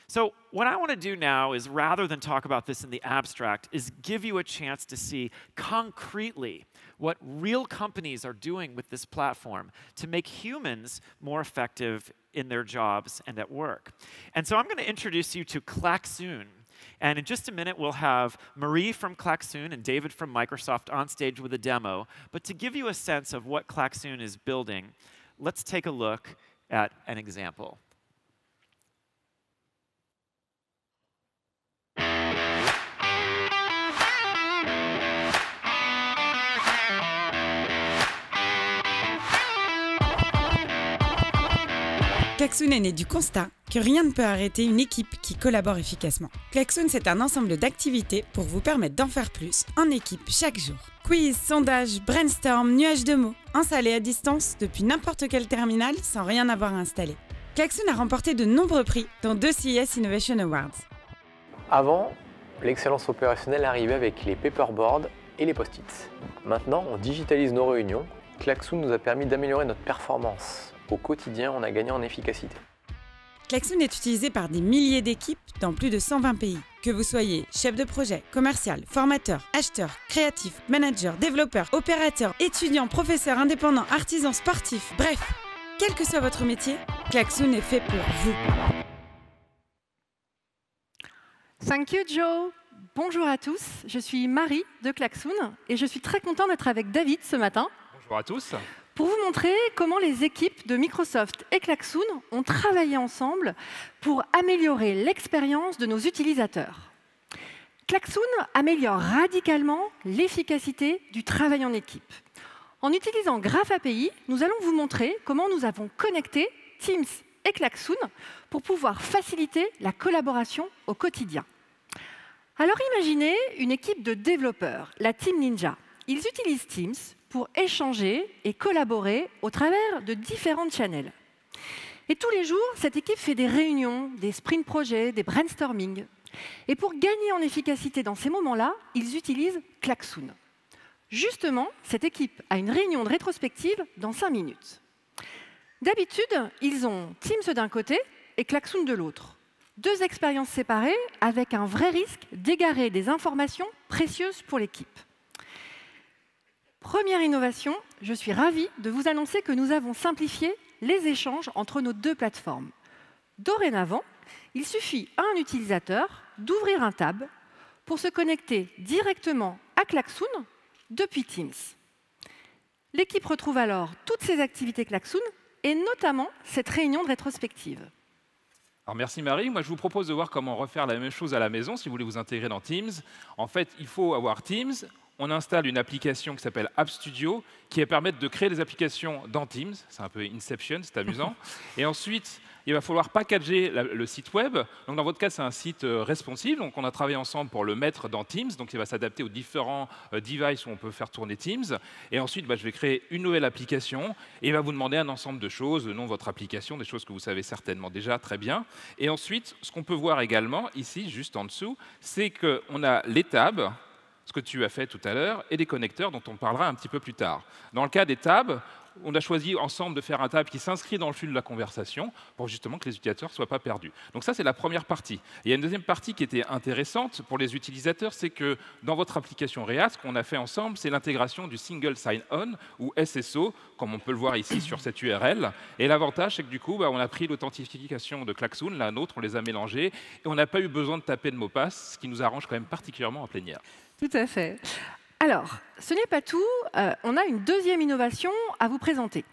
So what I want to do now is, rather than talk about this in the abstract, is give you a chance to see concretely what real companies are doing with this platform to make humans more effective in their jobs and at work. And so I'm going to introduce you to Klaxoon. And in just a minute, we'll have Marie from Klaxoon and David from Microsoft on stage with a demo. But to give you a sense of what Klaxoon is building, let's take a look at an example. Klaxoon est né du constat que rien ne peut arrêter une équipe qui collabore efficacement. Klaxoon, c'est un ensemble d'activités pour vous permettre d'en faire plus en équipe chaque jour. Quiz, sondage, brainstorm, nuage de mots, installés à distance depuis n'importe quel terminal sans rien avoir à installer. Klaxoon a remporté de nombreux prix, dont 2 CES Innovation Awards. Avant, l'excellence opérationnelle arrivait avec les paperboards et les post-it. Maintenant, on digitalise nos réunions. Klaxoon nous a permis d'améliorer notre performance. Au quotidien, on a gagné en efficacité. Klaxoon est utilisé par des milliers d'équipes dans plus de 120 pays. Que vous soyez chef de projet, commercial, formateur, acheteur, créatif, manager, développeur, opérateur, étudiant, professeur, indépendant, artisan, sportif, bref, quel que soit votre métier, Klaxoon est fait pour vous. Thank you, Joe. Bonjour à tous, je suis Marie de Klaxoon et je suis très contente d'être avec David ce matin. Bonjour à tous. Pour vous montrer comment les équipes de Microsoft et Klaxoon ont travaillé ensemble pour améliorer l'expérience de nos utilisateurs. Klaxoon améliore radicalement l'efficacité du travail en équipe. En utilisant Graph API, nous allons vous montrer comment nous avons connecté Teams et Klaxoon pour pouvoir faciliter la collaboration au quotidien. Alors imaginez une équipe de développeurs, la Team Ninja. Ils utilisent Teams pour échanger et collaborer au travers de différents channels. Et tous les jours, cette équipe fait des réunions, des sprint projets, des brainstorming. Et pour gagner en efficacité dans ces moments-là, ils utilisent Klaxoon. Justement, cette équipe a une réunion de rétrospective dans 5 minutes. D'habitude, ils ont Teams d'un côté et Klaxoon de l'autre. 2 expériences séparées avec un vrai risque d'égarer des informations précieuses pour l'équipe. Première innovation, je suis ravie de vous annoncer que nous avons simplifié les échanges entre nos 2 plateformes. Dorénavant, il suffit à un utilisateur d'ouvrir un tab pour se connecter directement à Klaxoon depuis Teams. L'équipe retrouve alors toutes ses activités Klaxoon et notamment cette réunion de rétrospective. Alors merci Marie. Moi, je vous propose de voir comment refaire la même chose à la maison si vous voulez vous intégrer dans Teams. En fait, il faut avoir Teams. On installe une application qui s'appelle App Studio, qui va permettre de créer des applications dans Teams. C'est un peu Inception, c'est amusant. Et ensuite, il va falloir packager le site web. Donc, dans votre cas, c'est un site responsive. Donc, on a travaillé ensemble pour le mettre dans Teams. Donc, il va s'adapter aux différents devices où on peut faire tourner Teams. Et ensuite, je vais créer une nouvelle application. Et il va vous demander un ensemble de choses, le nom de votre application, des choses que vous savez certainement déjà très bien. Et ensuite, ce qu'on peut voir également, ici, juste en dessous, c'est qu'on a les tabs ce que tu as fait tout à l'heure, et des connecteurs dont on parlera un petit peu plus tard. Dans le cas des tabs, on a choisi ensemble de faire un tab qui s'inscrit dans le flux de la conversation pour justement que les utilisateurs ne soient pas perdus. Donc ça, c'est la première partie. Et il y a une deuxième partie qui était intéressante pour les utilisateurs, c'est que dans votre application REA, ce qu'on a fait ensemble, c'est l'intégration du Single Sign-On, ou SSO, comme on peut le voir ici sur cette URL. Et l'avantage, c'est que du coup, on a pris l'authentification de Klaxoon, la nôtre, on les a mélangés, et on n'a pas eu besoin de taper de mot passe, ce qui nous arrange quand même particulièrement en plénière. Tout à fait. Alors, ce n'est pas tout, on a une deuxième innovation à vous présenter.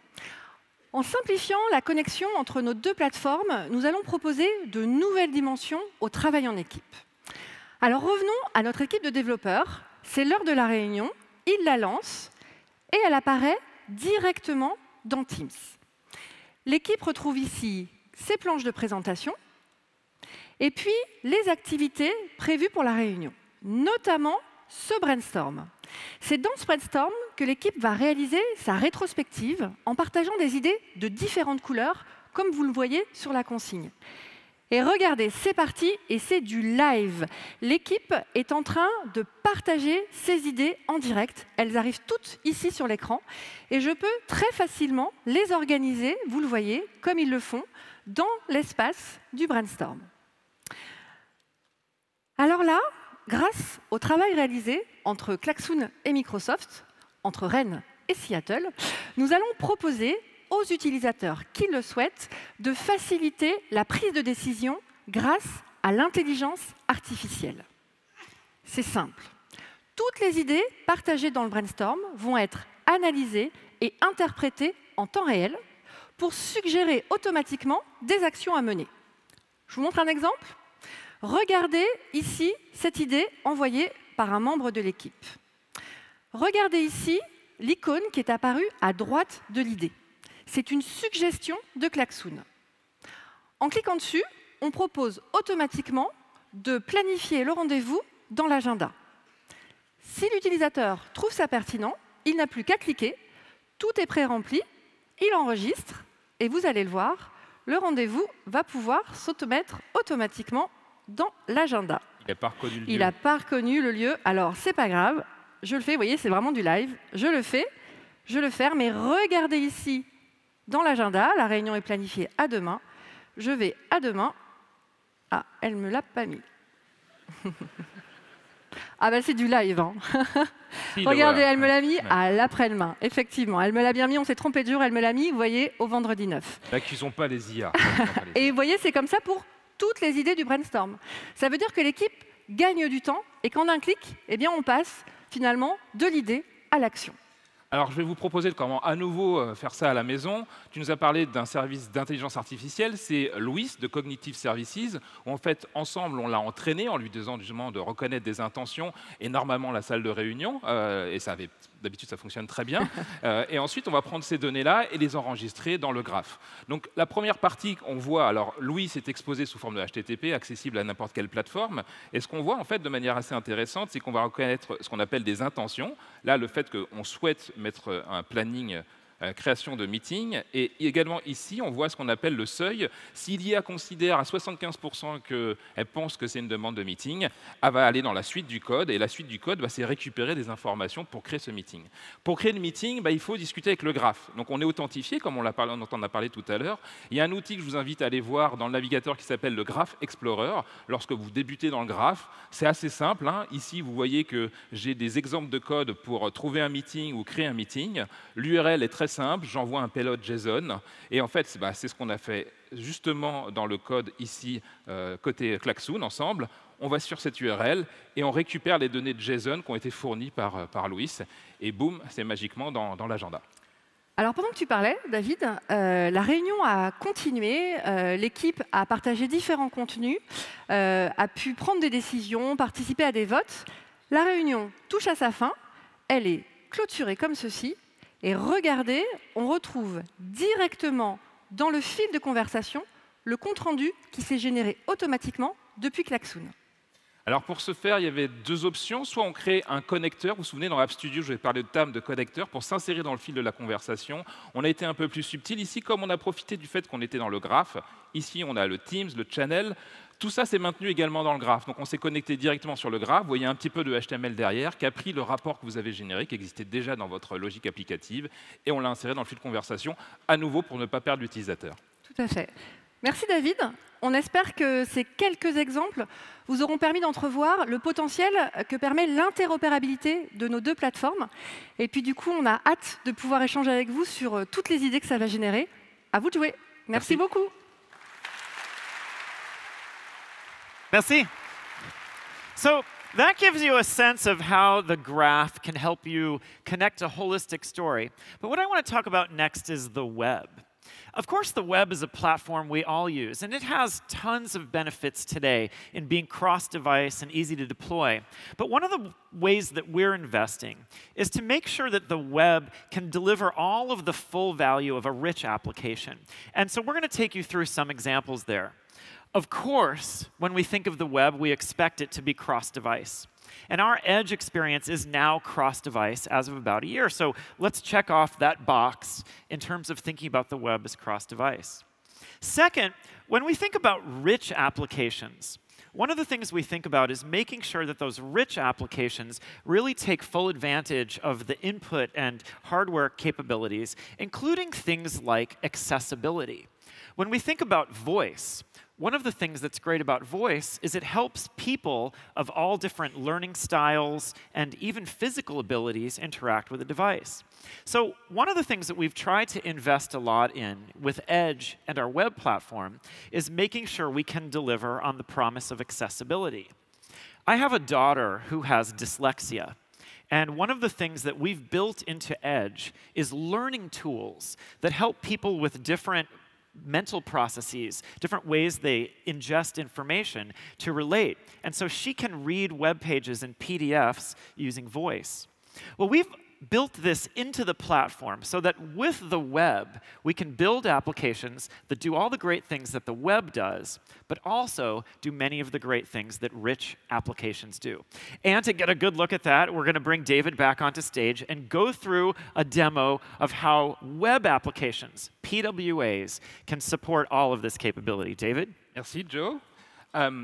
En simplifiant la connexion entre nos deux plateformes, nous allons proposer de nouvelles dimensions au travail en équipe. Alors revenons à notre équipe de développeurs. C'est l'heure de la réunion, ils la lancent et elle apparaît directement dans Teams. L'équipe retrouve ici ses planches de présentation et puis les activités prévues pour la réunion, notamment ce brainstorm. C'est dans ce brainstorm que l'équipe va réaliser sa rétrospective en partageant des idées de différentes couleurs, comme vous le voyez sur la consigne. Et regardez, c'est parti et c'est du live. L'équipe est en train de partager ses idées en direct. Elles arrivent toutes ici sur l'écran et je peux très facilement les organiser, vous le voyez, comme ils le font, dans l'espace du brainstorm. Alors là, grâce au travail réalisé entre Klaxoon et Microsoft, entre Rennes et Seattle, nous allons proposer aux utilisateurs qui le souhaitent de faciliter la prise de décision grâce à l'intelligence artificielle. C'est simple. Toutes les idées partagées dans le brainstorm vont être analysées et interprétées en temps réel pour suggérer automatiquement des actions à mener. Je vous montre un exemple. Regardez ici cette idée envoyée par un membre de l'équipe. Regardez ici l'icône qui est apparue à droite de l'idée. C'est une suggestion de Klaxoon. En cliquant dessus, on propose automatiquement de planifier le rendez-vous dans l'agenda. Si l'utilisateur trouve ça pertinent, il n'a plus qu'à cliquer, tout est pré-rempli, il enregistre, et vous allez le voir, le rendez-vous va pouvoir s'automettre automatiquement dans l'agenda. Il n'a pas reconnu le lieu. Il n'a pas reconnu le lieu, alors c'est pas grave, je le fais, vous voyez, c'est vraiment du live, je le fais, je le ferme, mais regardez ici, dans l'agenda, la réunion est planifiée à demain, je vais à demain, ah, elle ne me l'a pas mis. Ah ben c'est du live, hein. Regardez, elle me l'a mis à l'après-demain, effectivement, elle me l'a bien mis, on s'est trompé de jour, elle me l'a mis, vous voyez, au vendredi 9. N'accusons pas les IA. Et vous voyez, c'est comme ça pour toutes les idées du brainstorm. Ça veut dire que l'équipe gagne du temps et qu'en un clic, eh bien, on passe finalement de l'idée à l'action. Alors, je vais vous proposer de comment à nouveau faire ça à la maison. Tu nous as parlé d'un service d'intelligence artificielle, c'est Louis de Cognitive Services, où en fait, ensemble, on l'a entraîné en lui disant justement de reconnaître des intentions et normalement la salle de réunion, et ça avait d'habitude, ça fonctionne très bien. Et ensuite, on va prendre ces données-là et les enregistrer dans le graphe. Donc, la première partie, on voit, alors, Louis est exposé sous forme de HTTP, accessible à n'importe quelle plateforme. Et ce qu'on voit, en fait, de manière assez intéressante, c'est qu'on va reconnaître ce qu'on appelle des intentions. Là, le fait qu'on souhaite mettre un planning création de meeting. Et également ici, on voit ce qu'on appelle le seuil. Si l'IA considère à 75% qu'elle pense que c'est une demande de meeting, elle va aller dans la suite du code, et la suite du code, c'est récupérer des informations pour créer ce meeting. Pour créer le meeting, il faut discuter avec le graphe. Donc on est authentifié, comme on en a parlé tout à l'heure. Il y a un outil que je vous invite à aller voir dans le navigateur qui s'appelle le Graph Explorer. Lorsque vous débutez dans le graphe, c'est assez simple, hein. Ici, vous voyez que j'ai des exemples de code pour trouver un meeting ou créer un meeting. L'URL est très simple, j'envoie un payload JSON, et en fait, c'est ce qu'on a fait justement dans le code ici, côté Klaxoon, ensemble. On va sur cette URL et on récupère les données de JSON qui ont été fournies par Louis, et boum, c'est magiquement dans l'agenda. Alors pendant que tu parlais, David, la réunion a continué, l'équipe a partagé différents contenus, a pu prendre des décisions, participer à des votes. La réunion touche à sa fin, elle est clôturée comme ceci. Et regardez, on retrouve directement dans le fil de conversation le compte-rendu qui s'est généré automatiquement depuis Klaxoon. Alors pour ce faire, il y avait deux options. Soit on crée un connecteur. Vous vous souvenez, dans App Studio, je vais parler de termes de connecteur pour s'insérer dans le fil de la conversation. On a été un peu plus subtil. Ici, comme on a profité du fait qu'on était dans le graphe, ici on a le Teams, le Channel. Tout ça, c'est maintenu également dans le graphe. Donc on s'est connecté directement sur le graphe. Vous voyez un petit peu de HTML derrière qui a pris le rapport que vous avez généré, qui existait déjà dans votre logique applicative, et on l'a inséré dans le fil de conversation, à nouveau pour ne pas perdre l'utilisateur. Tout à fait. Merci David. On espère que ces quelques exemples vous auront permis d'entrevoir le potentiel que permet l'interopérabilité de nos deux plateformes. Et puis du coup, on a hâte de pouvoir échanger avec vous sur toutes les idées que ça va générer. À vous de jouer. Merci beaucoup. Merci. So that gives you a sense of how the graph can help you connect a holistic story. But what I want to talk about next is the web. Of course, the web is a platform we all use, and it has tons of benefits today in being cross-device and easy to deploy. But one of the ways that we're investing is to make sure that the web can deliver all of the full value of a rich application. And so we're going to take you through some examples there. Of course, when we think of the web, we expect it to be cross-device. And our Edge experience is now cross-device as of about a year. So let's check off that box in terms of thinking about the web as cross-device. Second, when we think about rich applications, one of the things we think about is making sure that those rich applications really take full advantage of the input and hardware capabilities, including things like accessibility. When we think about voice, one of the things that's great about voice is it helps people of all different learning styles and even physical abilities interact with a device. So one of the things that we've tried to invest a lot in with Edge and our web platform is making sure we can deliver on the promise of accessibility. I have a daughter who has dyslexia. And one of the things that we've built into Edge is learning tools that help people with different mental processes, different ways they ingest information to relate. And so she can read web pages and PDFs using voice. Well, we've built this into the platform so that with the web, we can build applications that do all the great things that the web does, but also do many of the great things that rich applications do. And to get a good look at that, we're going to bring David back onto stage and go through a demo of how web applications, PWAs, can support all of this capability. David? Merci, Joe.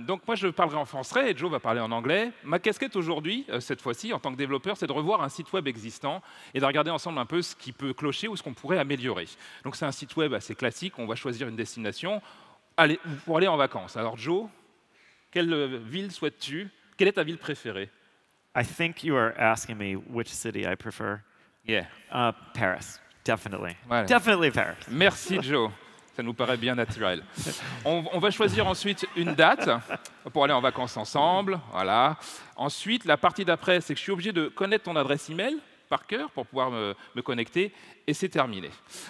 Donc moi, je parlerai en français et Joe va parler en anglais. Ma casquette aujourd'hui, cette fois-ci, en tant que développeur, c'est de revoir un site web existant et de regarder ensemble un peu ce qui peut clocher ou ce qu'on pourrait améliorer. Donc c'est un site web assez classique, on va choisir une destination pour aller en vacances. Alors Joe, quelle ville souhaites-tu? Quelle est ta ville préférée? I think you are asking me which city I prefer. Yeah. Paris, definitely. Voilà. Definitely Paris. Merci Joe. Ça nous paraît bien naturel. On va choisir ensuite une date pour aller en vacances ensemble. Voilà. Ensuite, la partie d'après, c'est que je suis obligé de connaître ton adresse email par cœur pour pouvoir me connecter, et c'est terminé.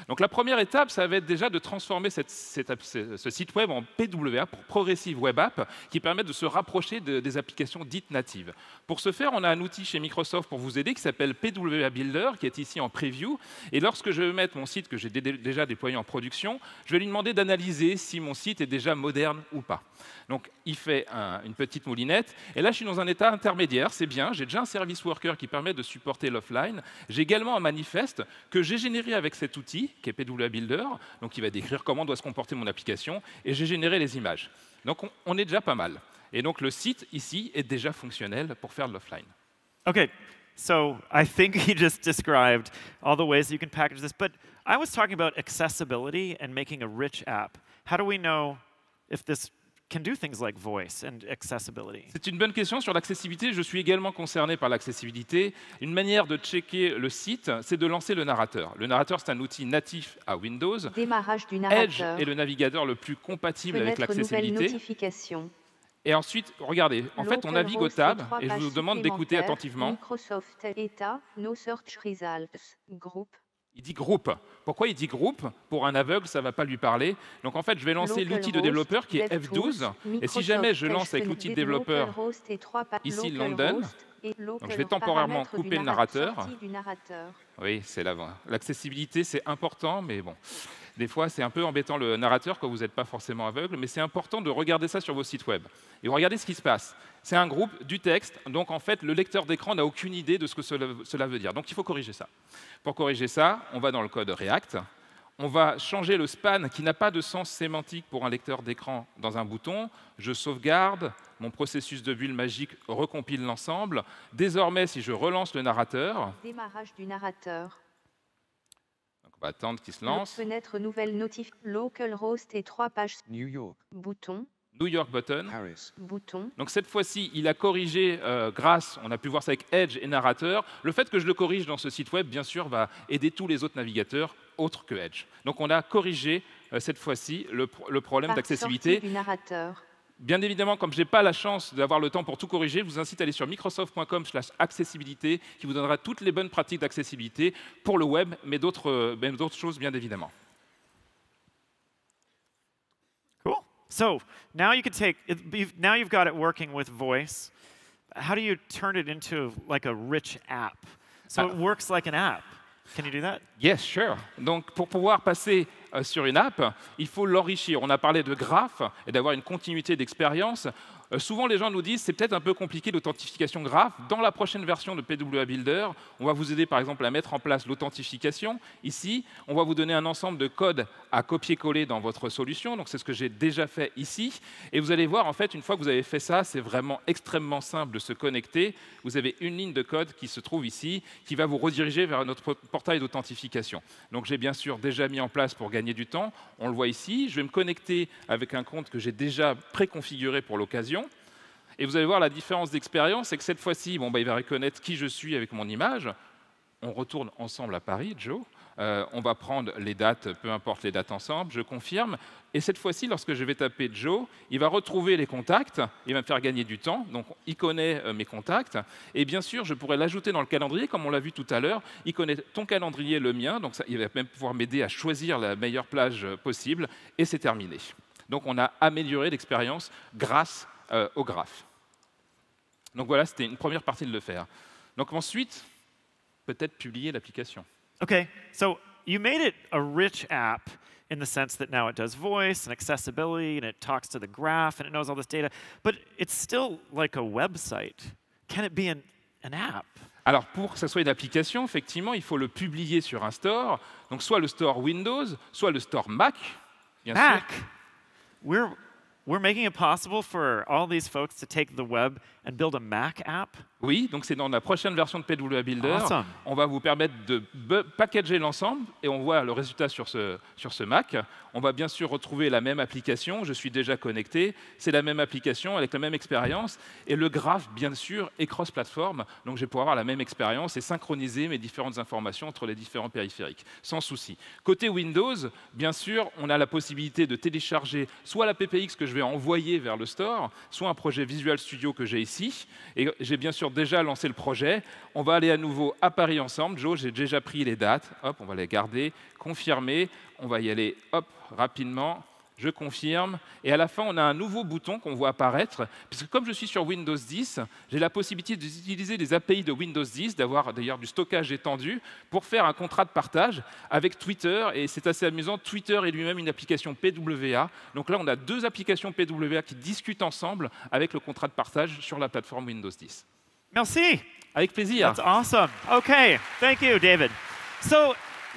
Donc la première étape, ça va être déjà de transformer ce site web en PWA, Progressive Web App, qui permet de se rapprocher des applications dites natives. Pour ce faire, on a un outil chez Microsoft pour vous aider qui s'appelle PWA Builder, qui est ici en preview. Et lorsque je vais mettre mon site que j'ai déjà déployé en production, je vais lui demander d'analyser si mon site est déjà moderne ou pas. Donc il fait une petite moulinette. Et là, je suis dans un état intermédiaire, c'est bien. J'ai déjà un service worker qui permet de supporter l'offline. J'ai également un manifeste que j'ai généré avec cet outil, qui est PWA Builder, donc qui va décrire comment doit se comporter mon application, et j'ai généré les images. Donc on est déjà pas mal. Et donc le site, ici, est déjà fonctionnel pour faire de l'offline. OK, so I think he just described all the ways you can package this, but I was talking about accessibility and making a rich app. How do we know if this can do things like voice and accessibility? C'est une bonne question sur l'accessibilité. Je suis également concerné par l'accessibilité. Une manière de checker le site, c'est de lancer le narrateur. Le narrateur, c'est un outil natif à Windows. Démarrage du narrateur. Edge est le navigateur le plus compatible avec l'accessibilité. Notification. Et ensuite, regardez, en fait, on navigue au tab et je vous demande d'écouter attentivement. Microsoft Eta, no search results, groupe. Il dit groupe. Pourquoi il dit groupe? Pour un aveugle, ça ne va pas lui parler. Donc en fait, je vais lancer l'outil de développeur qui est F12. Et si jamais je lance avec l'outil de développeur ici London, Donc, je vais temporairement couper le narrateur. Oui, c'est l'accessibilité, c'est important, mais bon, des fois, c'est un peu embêtant le narrateur quand vous n'êtes pas forcément aveugle, mais c'est important de regarder ça sur vos sites web. Et regardez ce qui se passe. C'est un groupe, du texte, donc en fait, le lecteur d'écran n'a aucune idée de ce que cela veut dire. Donc, il faut corriger ça. Pour corriger ça, on va dans le code React. On va changer le span qui n'a pas de sens sémantique pour un lecteur d'écran dans un bouton. Je sauvegarde, mon processus de bulle magique recompile l'ensemble. Désormais, si je relance le narrateur, Démarrage du narrateur. donc on va attendre qu'il se lance. Fenêtre nouvelle notif. Localhost et 3 pages. New York. Bouton. New York button. Bouton. Donc cette fois-ci, il a corrigé grâce, on a pu voir ça avec Edge et narrateur. Le fait que je le corrige dans ce site web, bien sûr, va aider tous les autres navigateurs autres que Edge. Donc on a corrigé cette fois-ci le problème d'accessibilité. Du narrateur. Bien évidemment, comme je n'ai pas la chance d'avoir le temps pour tout corriger, je vous incite à aller sur microsoft.com/accessibilité qui vous donnera toutes les bonnes pratiques d'accessibilité pour le web, mais d'autres choses, bien évidemment. Cool. So now you could take, now you've got it working with voice. How do you turn it into like a rich app? So it works like an app. Can you do that? Yes, sure. Donc, pour pouvoir passer sur une app, il faut l'enrichir. On a parlé de graphe et d'avoir une continuité d'expérience. Souvent, les gens nous disent c'est peut-être un peu compliqué l'authentification graphe. Dans la prochaine version de PWA Builder, on va vous aider par exemple à mettre en place l'authentification. Ici, on va vous donner un ensemble de codes à copier-coller dans votre solution. Donc, c'est ce que j'ai déjà fait ici. Et vous allez voir, en fait, une fois que vous avez fait ça, c'est vraiment extrêmement simple de se connecter. Vous avez une ligne de code qui se trouve ici, qui va vous rediriger vers notre portail d'authentification. Donc, j'ai bien sûr déjà mis en place pour gagner du temps. On le voit ici. Je vais me connecter avec un compte que j'ai déjà préconfiguré pour l'occasion. Et vous allez voir la différence d'expérience, c'est que cette fois-ci, il va reconnaître qui je suis avec mon image. On retourne ensemble à Paris, Joe. On va prendre les dates, peu importe les dates ensemble, je confirme. Et cette fois-ci, lorsque je vais taper Joe, il va retrouver les contacts, il va me faire gagner du temps, donc il connaît mes contacts. Et bien sûr, je pourrais l'ajouter dans le calendrier, comme on l'a vu tout à l'heure. Il connaît ton calendrier, le mien, donc ça, il va même pouvoir m'aider à choisir la meilleure plage possible. Et c'est terminé. Donc on a amélioré l'expérience grâce au graphe. Donc voilà, c'était une première partie de le faire. Donc ensuite, peut-être publier l'application. Okay, so you made it a rich app in the sense that now it does voice and accessibility and it talks to the graph and it knows all this data, but it's still like a website. Can it be an app? Alors, pour que ça soit une application, effectivement, il faut le publier sur un store. Donc, soit le store Windows, soit le store Mac. Bien sûr. We're making it possible for all these folks to take the web and build a Mac app? Oui, donc c'est dans la prochaine version de PWA Builder. Awesome. On va vous permettre de packager l'ensemble et on voit le résultat sur ce Mac. On va bien sûr retrouver la même application. Je suis déjà connecté. C'est la même application avec la même expérience. Et le graphe, bien sûr, est cross-platform. Donc je vais pouvoir avoir la même expérience et synchroniser mes différentes informations entre les différents périphériques, sans souci. Côté Windows, bien sûr, on a la possibilité de télécharger soit la PPX que je vais envoyer vers le store, soit un projet Visual Studio que j'ai ici. Et j'ai bien sûr déjà lancé le projet. On va aller à nouveau à Paris ensemble. Joe, j'ai déjà pris les dates. Hop, on va les garder, confirmer. On va y aller, hop, rapidement. Je confirme. Et à la fin, on a un nouveau bouton qu'on voit apparaître. Puisque comme je suis sur Windows 10, j'ai la possibilité d'utiliser les API de Windows 10, d'avoir d'ailleurs du stockage étendu, pour faire un contrat de partage avec Twitter. Et c'est assez amusant, Twitter est lui-même une application PWA. Donc là, on a deux applications PWA qui discutent ensemble avec le contrat de partage sur la plateforme Windows 10. Merci. Avec plaisir. That's awesome. Okay, thank you, David. So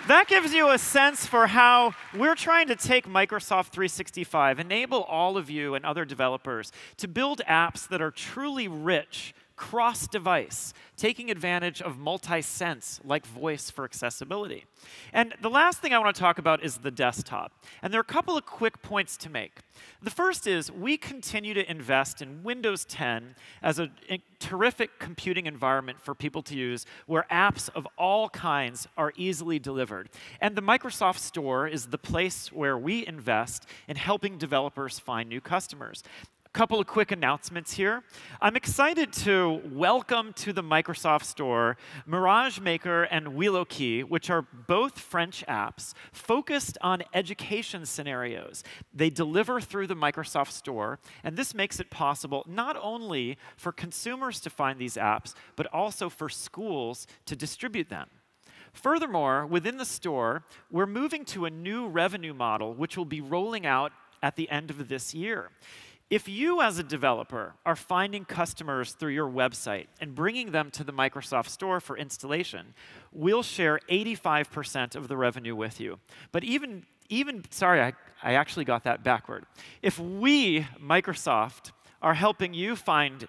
that gives you a sense for how we're trying to take Microsoft 365, enable all of you and other developers to build apps that are truly rich, cross-device, taking advantage of multi-sense like voice for accessibility. And the last thing I want to talk about is the desktop. And there are a couple of quick points to make. The first is we continue to invest in Windows 10 as a terrific computing environment for people to use where apps of all kinds are easily delivered. And the Microsoft Store is the place where we invest in helping developers find new customers. couple of quick announcements here. I'm excited to welcome to the Microsoft Store Mirage Maker and Wheelokey, which are both French apps focused on education scenarios. They deliver through the Microsoft Store, and this makes it possible not only for consumers to find these apps, but also for schools to distribute them. Furthermore, within the store, we're moving to a new revenue model, which will be rolling out at the end of this year. If you, as a developer, are finding customers through your website and bringing them to the Microsoft Store for installation, we'll share 85% of the revenue with you. But sorry, I actually got that backward. If we, Microsoft, are helping you find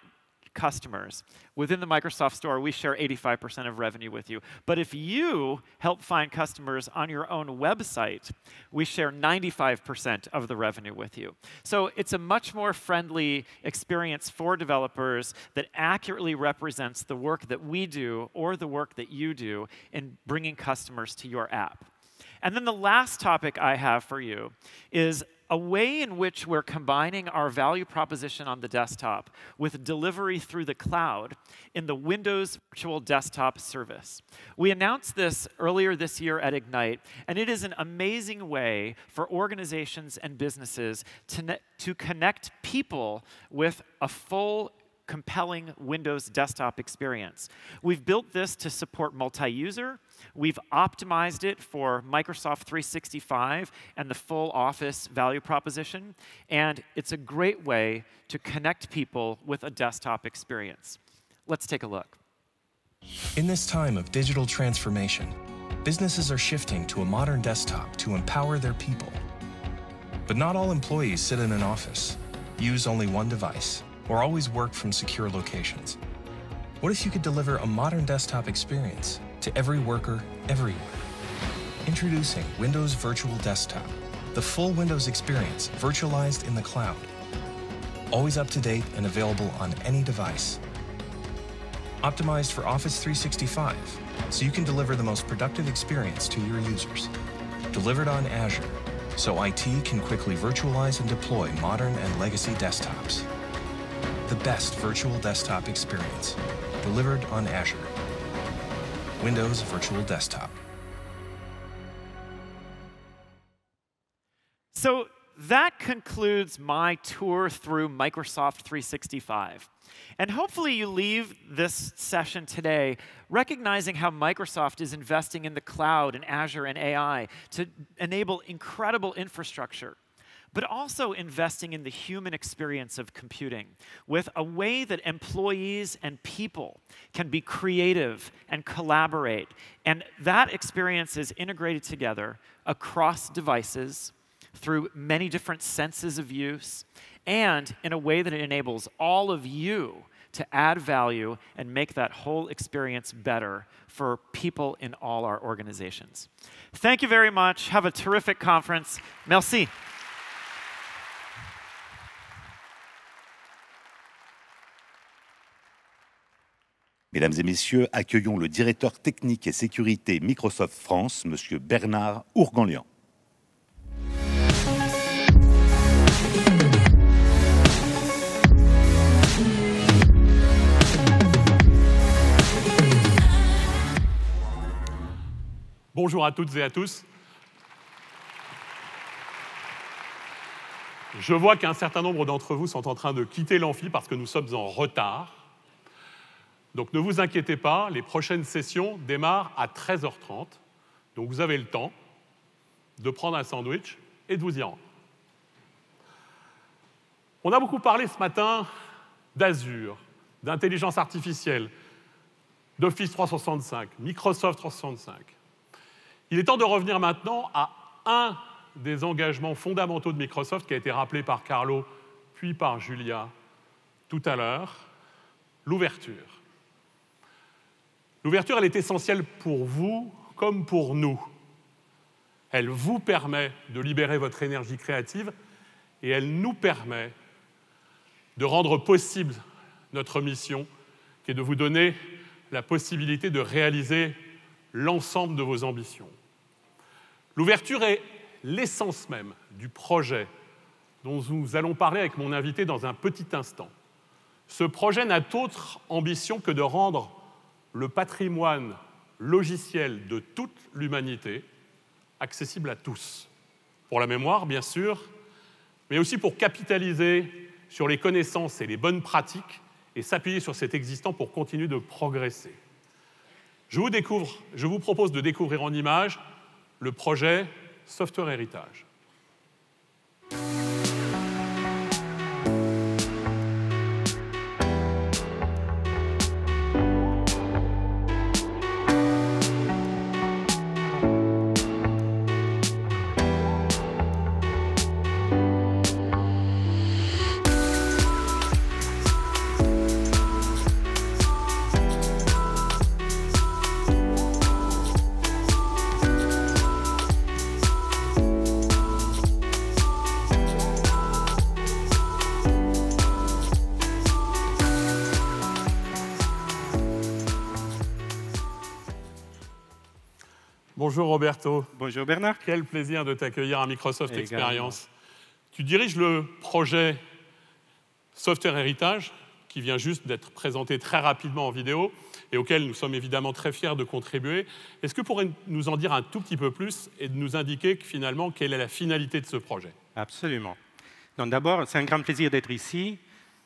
customers within the Microsoft Store, we share 85% of revenue with you. But if you help find customers on your own website, we share 95% of the revenue with you. So it's a much more friendly experience for developers that accurately represents the work that we do or the work that you do in bringing customers to your app. And then the last topic I have for you is a way in which we're combining our value proposition on the desktop with delivery through the cloud in the Windows Virtual Desktop Service. We announced this earlier this year at Ignite, and it is an amazing way for organizations and businesses to connect people with a full, compelling Windows desktop experience. We've built this to support multi-user. We've optimized it for Microsoft 365 and the full Office value proposition. And it's a great way to connect people with a desktop experience. Let's take a look. In this time of digital transformation, businesses are shifting to a modern desktop to empower their people. But not all employees sit in an office, use only one device, or always work from secure locations. What if you could deliver a modern desktop experience to every worker, everywhere? Introducing Windows Virtual Desktop, the full Windows experience virtualized in the cloud. Always up to date and available on any device. Optimized for Office 365, so you can deliver the most productive experience to your users. Delivered on Azure, so IT can quickly virtualize and deploy modern and legacy desktops. The best virtual desktop experience, delivered on Azure. Windows Virtual Desktop. So that concludes my tour through Microsoft 365. And hopefully you leave this session today recognizing how Microsoft is investing in the cloud and Azure and AI to enable incredible infrastructure, but also investing in the human experience of computing with a way that employees and people can be creative and collaborate. And that experience is integrated together across devices through many different senses of use and in a way that it enables all of you to add value and make that whole experience better for people in all our organizations. Thank you very much. Have a terrific conference. Merci. Mesdames et messieurs, accueillons le directeur technique et sécurité Microsoft France, Monsieur Bernard Ourganlian. Bonjour à toutes et à tous. Je vois qu'un certain nombre d'entre vous sont en train de quitter l'amphi parce que nous sommes en retard. Donc ne vous inquiétez pas, les prochaines sessions démarrent à 13h30. Donc vous avez le temps de prendre un sandwich et de vous y rendre. On a beaucoup parlé ce matin d'Azure, d'intelligence artificielle, d'Office 365, Microsoft 365. Il est temps de revenir maintenant à un des engagements fondamentaux de Microsoft qui a été rappelé par Carlo puis par Julia tout à l'heure, l'ouverture. L'ouverture, elle est essentielle pour vous comme pour nous. Elle vous permet de libérer votre énergie créative et elle nous permet de rendre possible notre mission, qui est de vous donner la possibilité de réaliser l'ensemble de vos ambitions. L'ouverture est l'essence même du projet dont nous allons parler avec mon invité dans un petit instant. Ce projet n'a d'autre ambition que de rendre le patrimoine logiciel de toute l'humanité accessible à tous. Pour la mémoire, bien sûr, mais aussi pour capitaliser sur les connaissances et les bonnes pratiques et s'appuyer sur cet existant pour continuer de progresser. Je vous propose de découvrir en images le projet Software Heritage. Bonjour Roberto. Bonjour Bernard. Quel plaisir de t'accueillir à Microsoft Experience. Tu diriges le projet Software Heritage, qui vient juste d'être présenté très rapidement en vidéo et auquel nous sommes évidemment très fiers de contribuer. Est-ce que tu pourrais nous en dire un tout petit peu plus et de nous indiquer finalement quelle est la finalité de ce projet? Absolument. Donc d'abord, c'est un grand plaisir d'être ici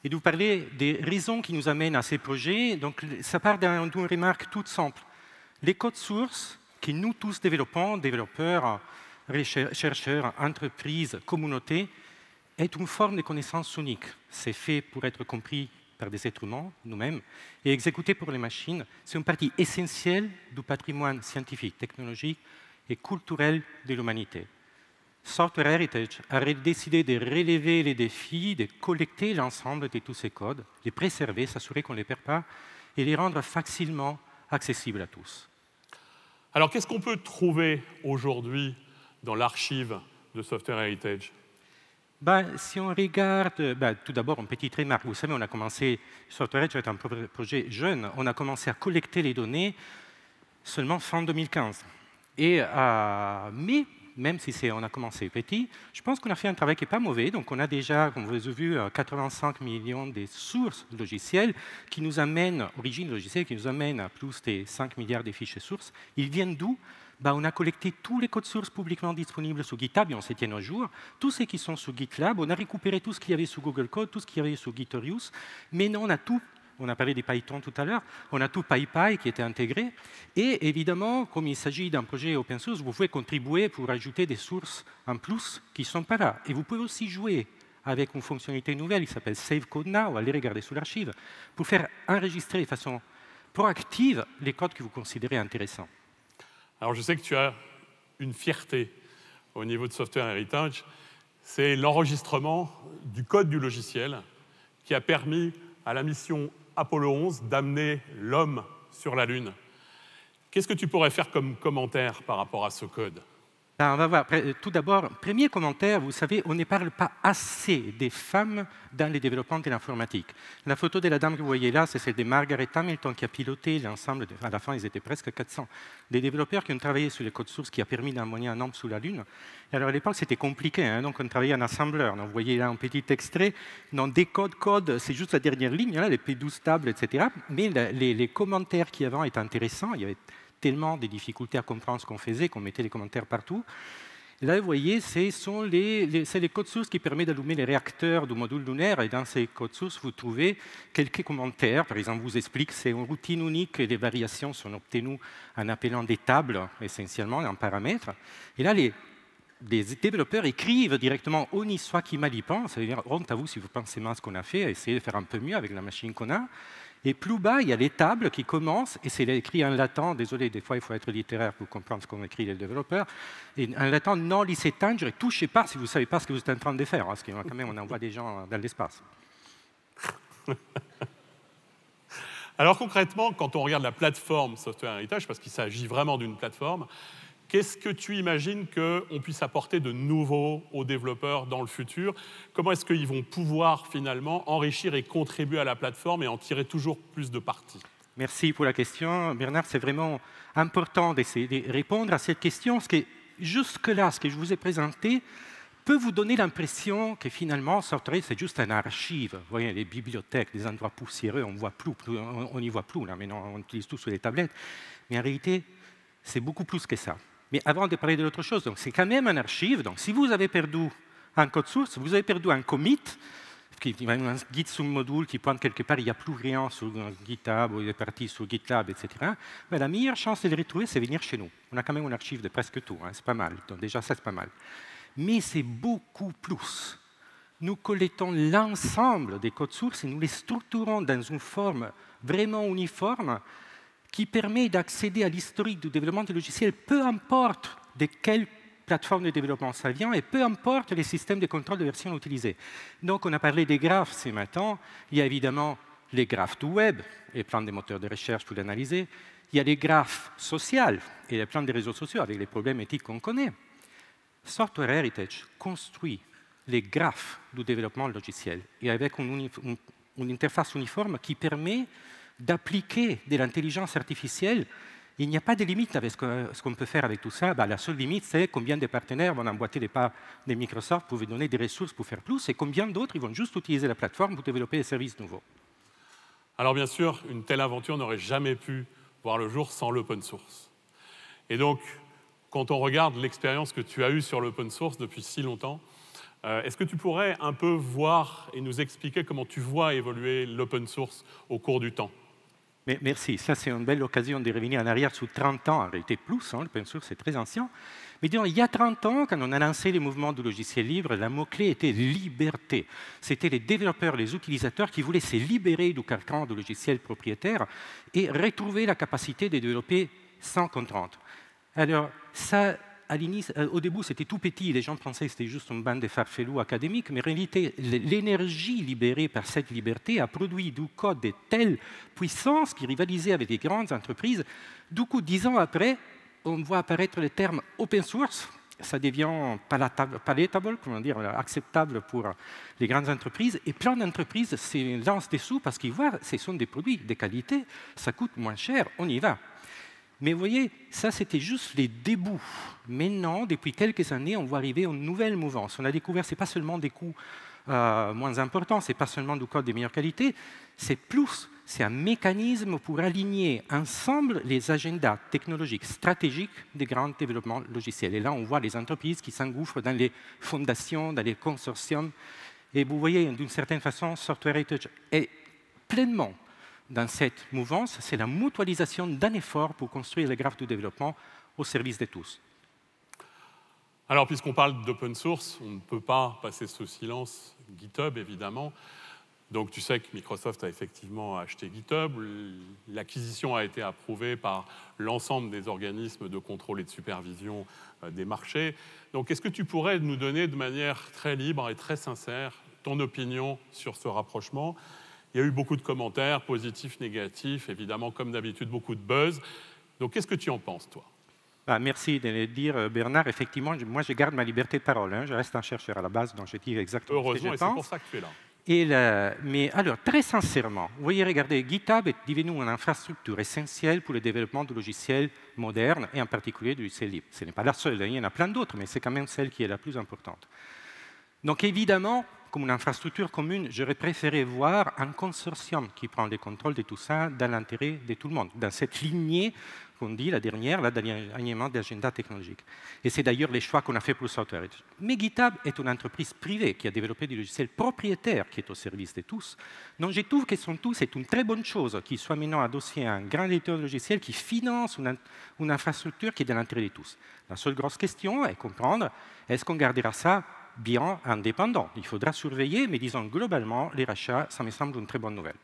et de vous parler des raisons qui nous amènent à ces projets. Donc ça part d'une remarque toute simple. Les codes sources que nous tous développons, développeurs, chercheurs, entreprises, communautés, est une forme de connaissance unique. C'est fait pour être compris par des êtres humains, nous-mêmes, et exécuté pour les machines. C'est une partie essentielle du patrimoine scientifique, technologique et culturel de l'humanité. Software Heritage a décidé de relever les défis, de collecter l'ensemble de tous ces codes, les préserver, s'assurer qu'on ne les perd pas, et les rendre facilement accessibles à tous. Alors, qu'est-ce qu'on peut trouver aujourd'hui dans l'archive de Software Heritage? Si on regarde, tout d'abord, une petite remarque. Vous savez, on a commencé, Software Heritage est un projet jeune, on a commencé à collecter les données seulement fin 2015. Et mais, même si on a commencé petit, je pense qu'on a fait un travail qui n'est pas mauvais. Donc, on a déjà, comme vous avez vu, 85 millions de sources logicielles qui nous amènent, origine logicielle, qui nous amènent à plus de 5 milliards de fichiers sources. Ils viennent d'où? On a collecté tous les codes sources publiquement disponibles sur GitHub et on s'y tient à jour. Tous ceux qui sont sur GitLab, on a récupéré tout ce qu'il y avait sur Google Code, tout ce qu'il y avait sur GitHub. Mais non, on a tout. On a parlé des Python tout à l'heure, on a tout PyPy qui était intégré. Et évidemment, comme il s'agit d'un projet open source, vous pouvez contribuer pour ajouter des sources en plus qui ne sont pas là. Et vous pouvez aussi jouer avec une fonctionnalité nouvelle qui s'appelle Save Code Now, allez regarder sous l'archive, pour faire enregistrer de façon proactive les codes que vous considérez intéressants. Alors je sais que tu as une fierté au niveau de Software Heritage, c'est l'enregistrement du code du logiciel qui a permis à la mission Apollo 11 d'amener l'homme sur la Lune. Qu'est-ce que tu pourrais faire comme commentaire par rapport à ce code? On va voir. Tout d'abord, premier commentaire, vous savez, on ne parle pas assez des femmes dans les développements de l'informatique. La photo de la dame que vous voyez là, c'est celle de Margaret Hamilton qui a piloté l'ensemble, à la fin ils étaient presque 400, des développeurs qui ont travaillé sur les codes sources qui a permis d'envoyer un homme sous la Lune. Et alors à l'époque c'était compliqué, donc on travaillait en assembleur. Donc, vous voyez là un petit extrait, non, des codes, c'est juste la dernière ligne, là, les P12 tables, etc. Mais les commentaires qu'il y avait étaient intéressants, il y avait tellement de difficultés à comprendre ce qu'on faisait qu'on mettait les commentaires partout. Et là, vous voyez, c'est les codes sources qui permettent d'allumer les réacteurs du module lunaire. Et dans ces codes sources, vous trouvez quelques commentaires. Par exemple, vous explique que c'est une routine unique et les variations sont obtenues en appelant des tables, essentiellement, en paramètres. Et là, les développeurs écrivent directement « Oni soit qui mal y pense », c'est-à-dire « honte à vous si vous pensez mal ce qu'on a fait, essayez de faire un peu mieux avec la machine qu'on a ». Et plus bas, il y a les tables qui commencent, et c'est écrit en latin, désolé, des fois il faut être littéraire pour comprendre ce qu'ont écrit les développeurs, et en latin, non lycée tangere, touchez pas si vous ne savez pas ce que vous êtes en train de faire, parce que quand même on envoie des gens dans l'espace. Alors concrètement, quand on regarde la plateforme Software Heritage, parce qu'il s'agit vraiment d'une plateforme, qu'est-ce que tu imagines qu'on puisse apporter de nouveau aux développeurs dans le futur? Comment est-ce qu'ils vont pouvoir finalement enrichir et contribuer à la plateforme et en tirer toujours plus de parti? Merci pour la question, Bernard. C'est vraiment important d'essayer de répondre à cette question, parce que jusque-là, ce que je vous ai présenté peut vous donner l'impression que finalement, Software, c'est juste un archive. Vous voyez, les bibliothèques, des endroits poussiéreux, on n'y voit plus là, maintenant on utilise tout sur les tablettes. Mais en réalité, c'est beaucoup plus que ça. Mais avant de parler de l'autre chose, c'est quand même un archive. Donc, si vous avez perdu un code source, vous avez perdu un commit, un guide sous module qui pointe quelque part, il n'y a plus rien sur GitHub, ou il est parti sur GitLab, etc. Mais la meilleure chance de le retrouver, c'est venir chez nous. On a quand même un archive de presque tout, hein, c'est pas mal. Donc, déjà, ça, c'est pas mal. Mais c'est beaucoup plus. Nous collectons l'ensemble des codes sources et nous les structurons dans une forme vraiment uniforme qui permet d'accéder à l'historique du développement du logiciel, peu importe de quelle plateforme de développement ça vient et peu importe les systèmes de contrôle de version utilisés. Donc, on a parlé des graphes ce matin. Il y a évidemment les graphes du web et plein de moteurs de recherche pour l'analyser. Il y a les graphes sociaux et les plans des réseaux sociaux avec les problèmes éthiques qu'on connaît. Software Heritage construit les graphes du développement logiciel et avec une interface uniforme qui permet d'appliquer de l'intelligence artificielle. Il n'y a pas de limite avec ce qu'on peut faire avec tout ça. La seule limite, c'est combien de partenaires vont emboîter les pas de Microsoft pour vous donner des ressources pour faire plus et combien d'autres ils vont juste utiliser la plateforme pour développer des services nouveaux. Alors bien sûr, une telle aventure n'aurait jamais pu voir le jour sans l'open source. Et donc, quand on regarde l'expérience que tu as eue sur l'open source depuis si longtemps, est-ce que tu pourrais un peu voir et nous expliquer comment tu vois évoluer l'open source au cours du temps? Mais merci, ça c'est une belle occasion de revenir en arrière sur 30 ans, en réalité plus, hein, l'open source c'est très ancien. Mais disons, il y a 30 ans, quand on a lancé les mouvements du logiciel libre, la mot-clé était liberté. C'était les développeurs, les utilisateurs qui voulaient se libérer du carcan du logiciel propriétaire et retrouver la capacité de développer sans contrainte. Alors, ça, au début, c'était tout petit, les gens pensaient que c'était juste une bande de farfelus académiques, mais en réalité, l'énergie libérée par cette liberté a produit du code de telle puissance qui rivalisait avec les grandes entreprises. Du coup, 10 ans après, on voit apparaître le terme open source. Ça devient palatable, comment dire, acceptable pour les grandes entreprises. Et plein d'entreprises se lancent dessous parce qu'ils voient que ce sont des produits de qualité, ça coûte moins cher, on y va. Mais vous voyez, ça, c'était juste les débuts. Maintenant, depuis quelques années, on voit arriver une nouvelle mouvance. On a découvert que ce n'est pas seulement des coûts moins importants, ce n'est pas seulement du code de meilleure qualité, c'est un mécanisme pour aligner ensemble les agendas technologiques stratégiques des grands développements logiciels. Et là, on voit les entreprises qui s'engouffrent dans les fondations, dans les consortiums. Et vous voyez, d'une certaine façon, Software Heritage est pleinement dans cette mouvance, c'est la mutualisation d'un effort pour construire les graphes du développement au service de tous. Alors, puisqu'on parle d'open source, on ne peut pas passer sous silence GitHub, évidemment. Donc, tu sais que Microsoft a effectivement acheté GitHub. L'acquisition a été approuvée par l'ensemble des organismes de contrôle et de supervision des marchés. Donc, est-ce que tu pourrais nous donner de manière très libre et très sincère ton opinion sur ce rapprochement ? Il y a eu beaucoup de commentaires, positifs, négatifs, évidemment, comme d'habitude, beaucoup de buzz. Donc, qu'est-ce que tu en penses, toi ? Merci de le dire, Bernard. Effectivement, moi, je garde ma liberté de parole. Hein. Je reste un chercheur à la base, donc je dis exactement ce que je pense. Heureusement, et c'est pour ça que tu es là. Mais alors, très sincèrement, vous voyez, regardez, GitHub est devenu une infrastructure essentielle pour le développement de logiciels modernes, et en particulier du logiciel libre. Ce n'est pas la seule, hein, il y en a plein d'autres, mais c'est quand même celle qui est la plus importante. Donc, évidemment, comme une infrastructure commune, j'aurais préféré voir un consortium qui prend le contrôle de tout ça dans l'intérêt de tout le monde, dans cette lignée qu'on dit, la dernière, d'alignement d'agenda technologique. Et c'est d'ailleurs les choix qu'on a fait pour Software Heritage. Mais GitHub est une entreprise privée qui a développé du logiciel propriétaire qui est au service de tous. Donc je trouve que c'est une très bonne chose qu'il soit maintenant adossé à un grand éditeur de logiciel qui finance une infrastructure qui est dans l'intérêt de tous. La seule grosse question est de comprendre, est-ce qu'on gardera ça bien indépendant? Il faudra surveiller, mais disons globalement, les rachats, ça me semble une très bonne nouvelle.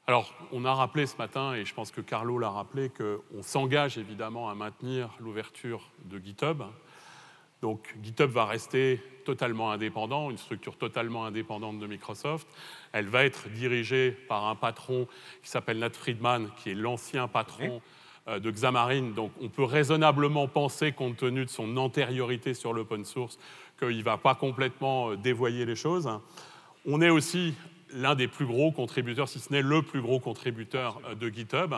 Alors, on a rappelé ce matin, et je pense que Carlo l'a rappelé, qu'on s'engage évidemment à maintenir l'ouverture de GitHub. Donc, GitHub va rester totalement indépendant, une structure totalement indépendante de Microsoft. Elle va être dirigée par un patron qui s'appelle Nat Friedman, qui est l'ancien patron de Xamarin. Donc, on peut raisonnablement penser, compte tenu de son antériorité sur l'open source, qu'il ne va pas complètement dévoyer les choses. On est aussi l'un des plus gros contributeurs, si ce n'est le plus gros contributeur de GitHub.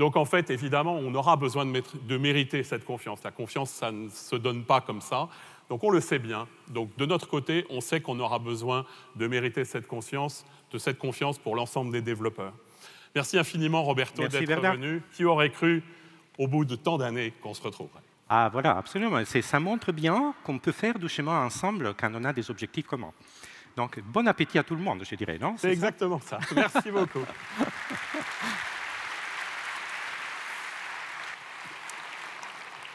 Donc en fait, évidemment, on aura besoin de mériter cette confiance. La confiance, ça ne se donne pas comme ça. Donc on le sait bien. Donc de notre côté, on sait qu'on aura besoin de mériter cette confiance pour l'ensemble des développeurs. Merci infiniment, Roberto, d'être venu. Qui aurait cru, au bout de tant d'années, qu'on se retrouverait? Ah voilà, absolument. Ça montre bien qu'on peut faire du chemin ensemble quand on a des objectifs communs. Donc bon appétit à tout le monde, je dirais, non? C'est exactement ça. Merci beaucoup.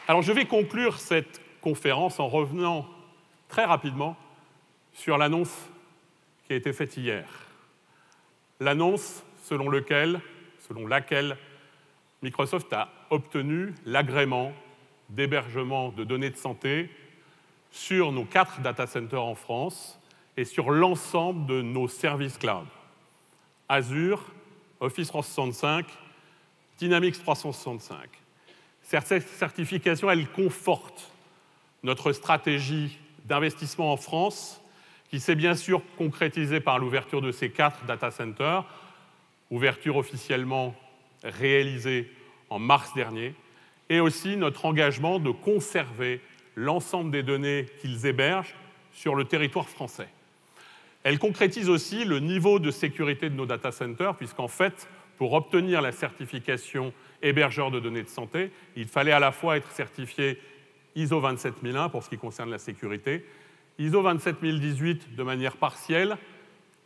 Alors je vais conclure cette conférence en revenant très rapidement sur l'annonce qui a été faite hier. L'annonce selon laquelle Microsoft a obtenu l'agrément d'hébergement de données de santé sur nos 4 data centers en France et sur l'ensemble de nos services cloud. Azure, Office 365, Dynamics 365. Cette certification, elle conforte notre stratégie d'investissement en France, qui s'est bien sûr concrétisée par l'ouverture de ces 4 data centers, ouverture officiellement réalisée en mars dernier, et aussi notre engagement de conserver l'ensemble des données qu'ils hébergent sur le territoire français. Elle concrétise aussi le niveau de sécurité de nos data centers, puisqu'en fait, pour obtenir la certification hébergeur de données de santé, il fallait à la fois être certifié ISO 27001 pour ce qui concerne la sécurité, ISO 27018 de manière partielle,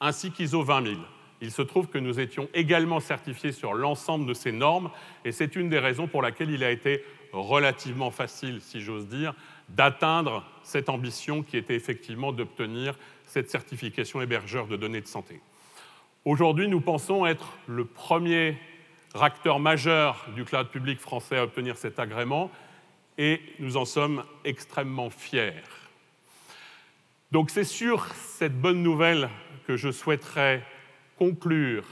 ainsi qu'ISO 20000. Il se trouve que nous étions également certifiés sur l'ensemble de ces normes, et c'est une des raisons pour laquelle il a été relativement facile, si j'ose dire, d'atteindre cette ambition qui était effectivement d'obtenir cette certification hébergeur de données de santé. Aujourd'hui, nous pensons être le premier acteur majeur du cloud public français à obtenir cet agrément, et nous en sommes extrêmement fiers. Donc c'est sur cette bonne nouvelle que je souhaiterais conclure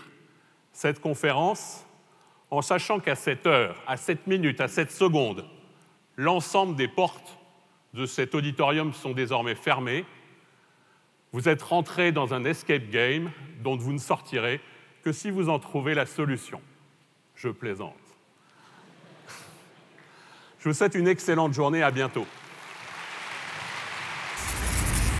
cette conférence, en sachant qu'à cette heure, à cette minute, à cette seconde, l'ensemble des portes de cet auditorium sont désormais fermées. Vous êtes rentrés dans un escape game dont vous ne sortirez que si vous en trouvez la solution. Je plaisante. Je vous souhaite une excellente journée, à bientôt.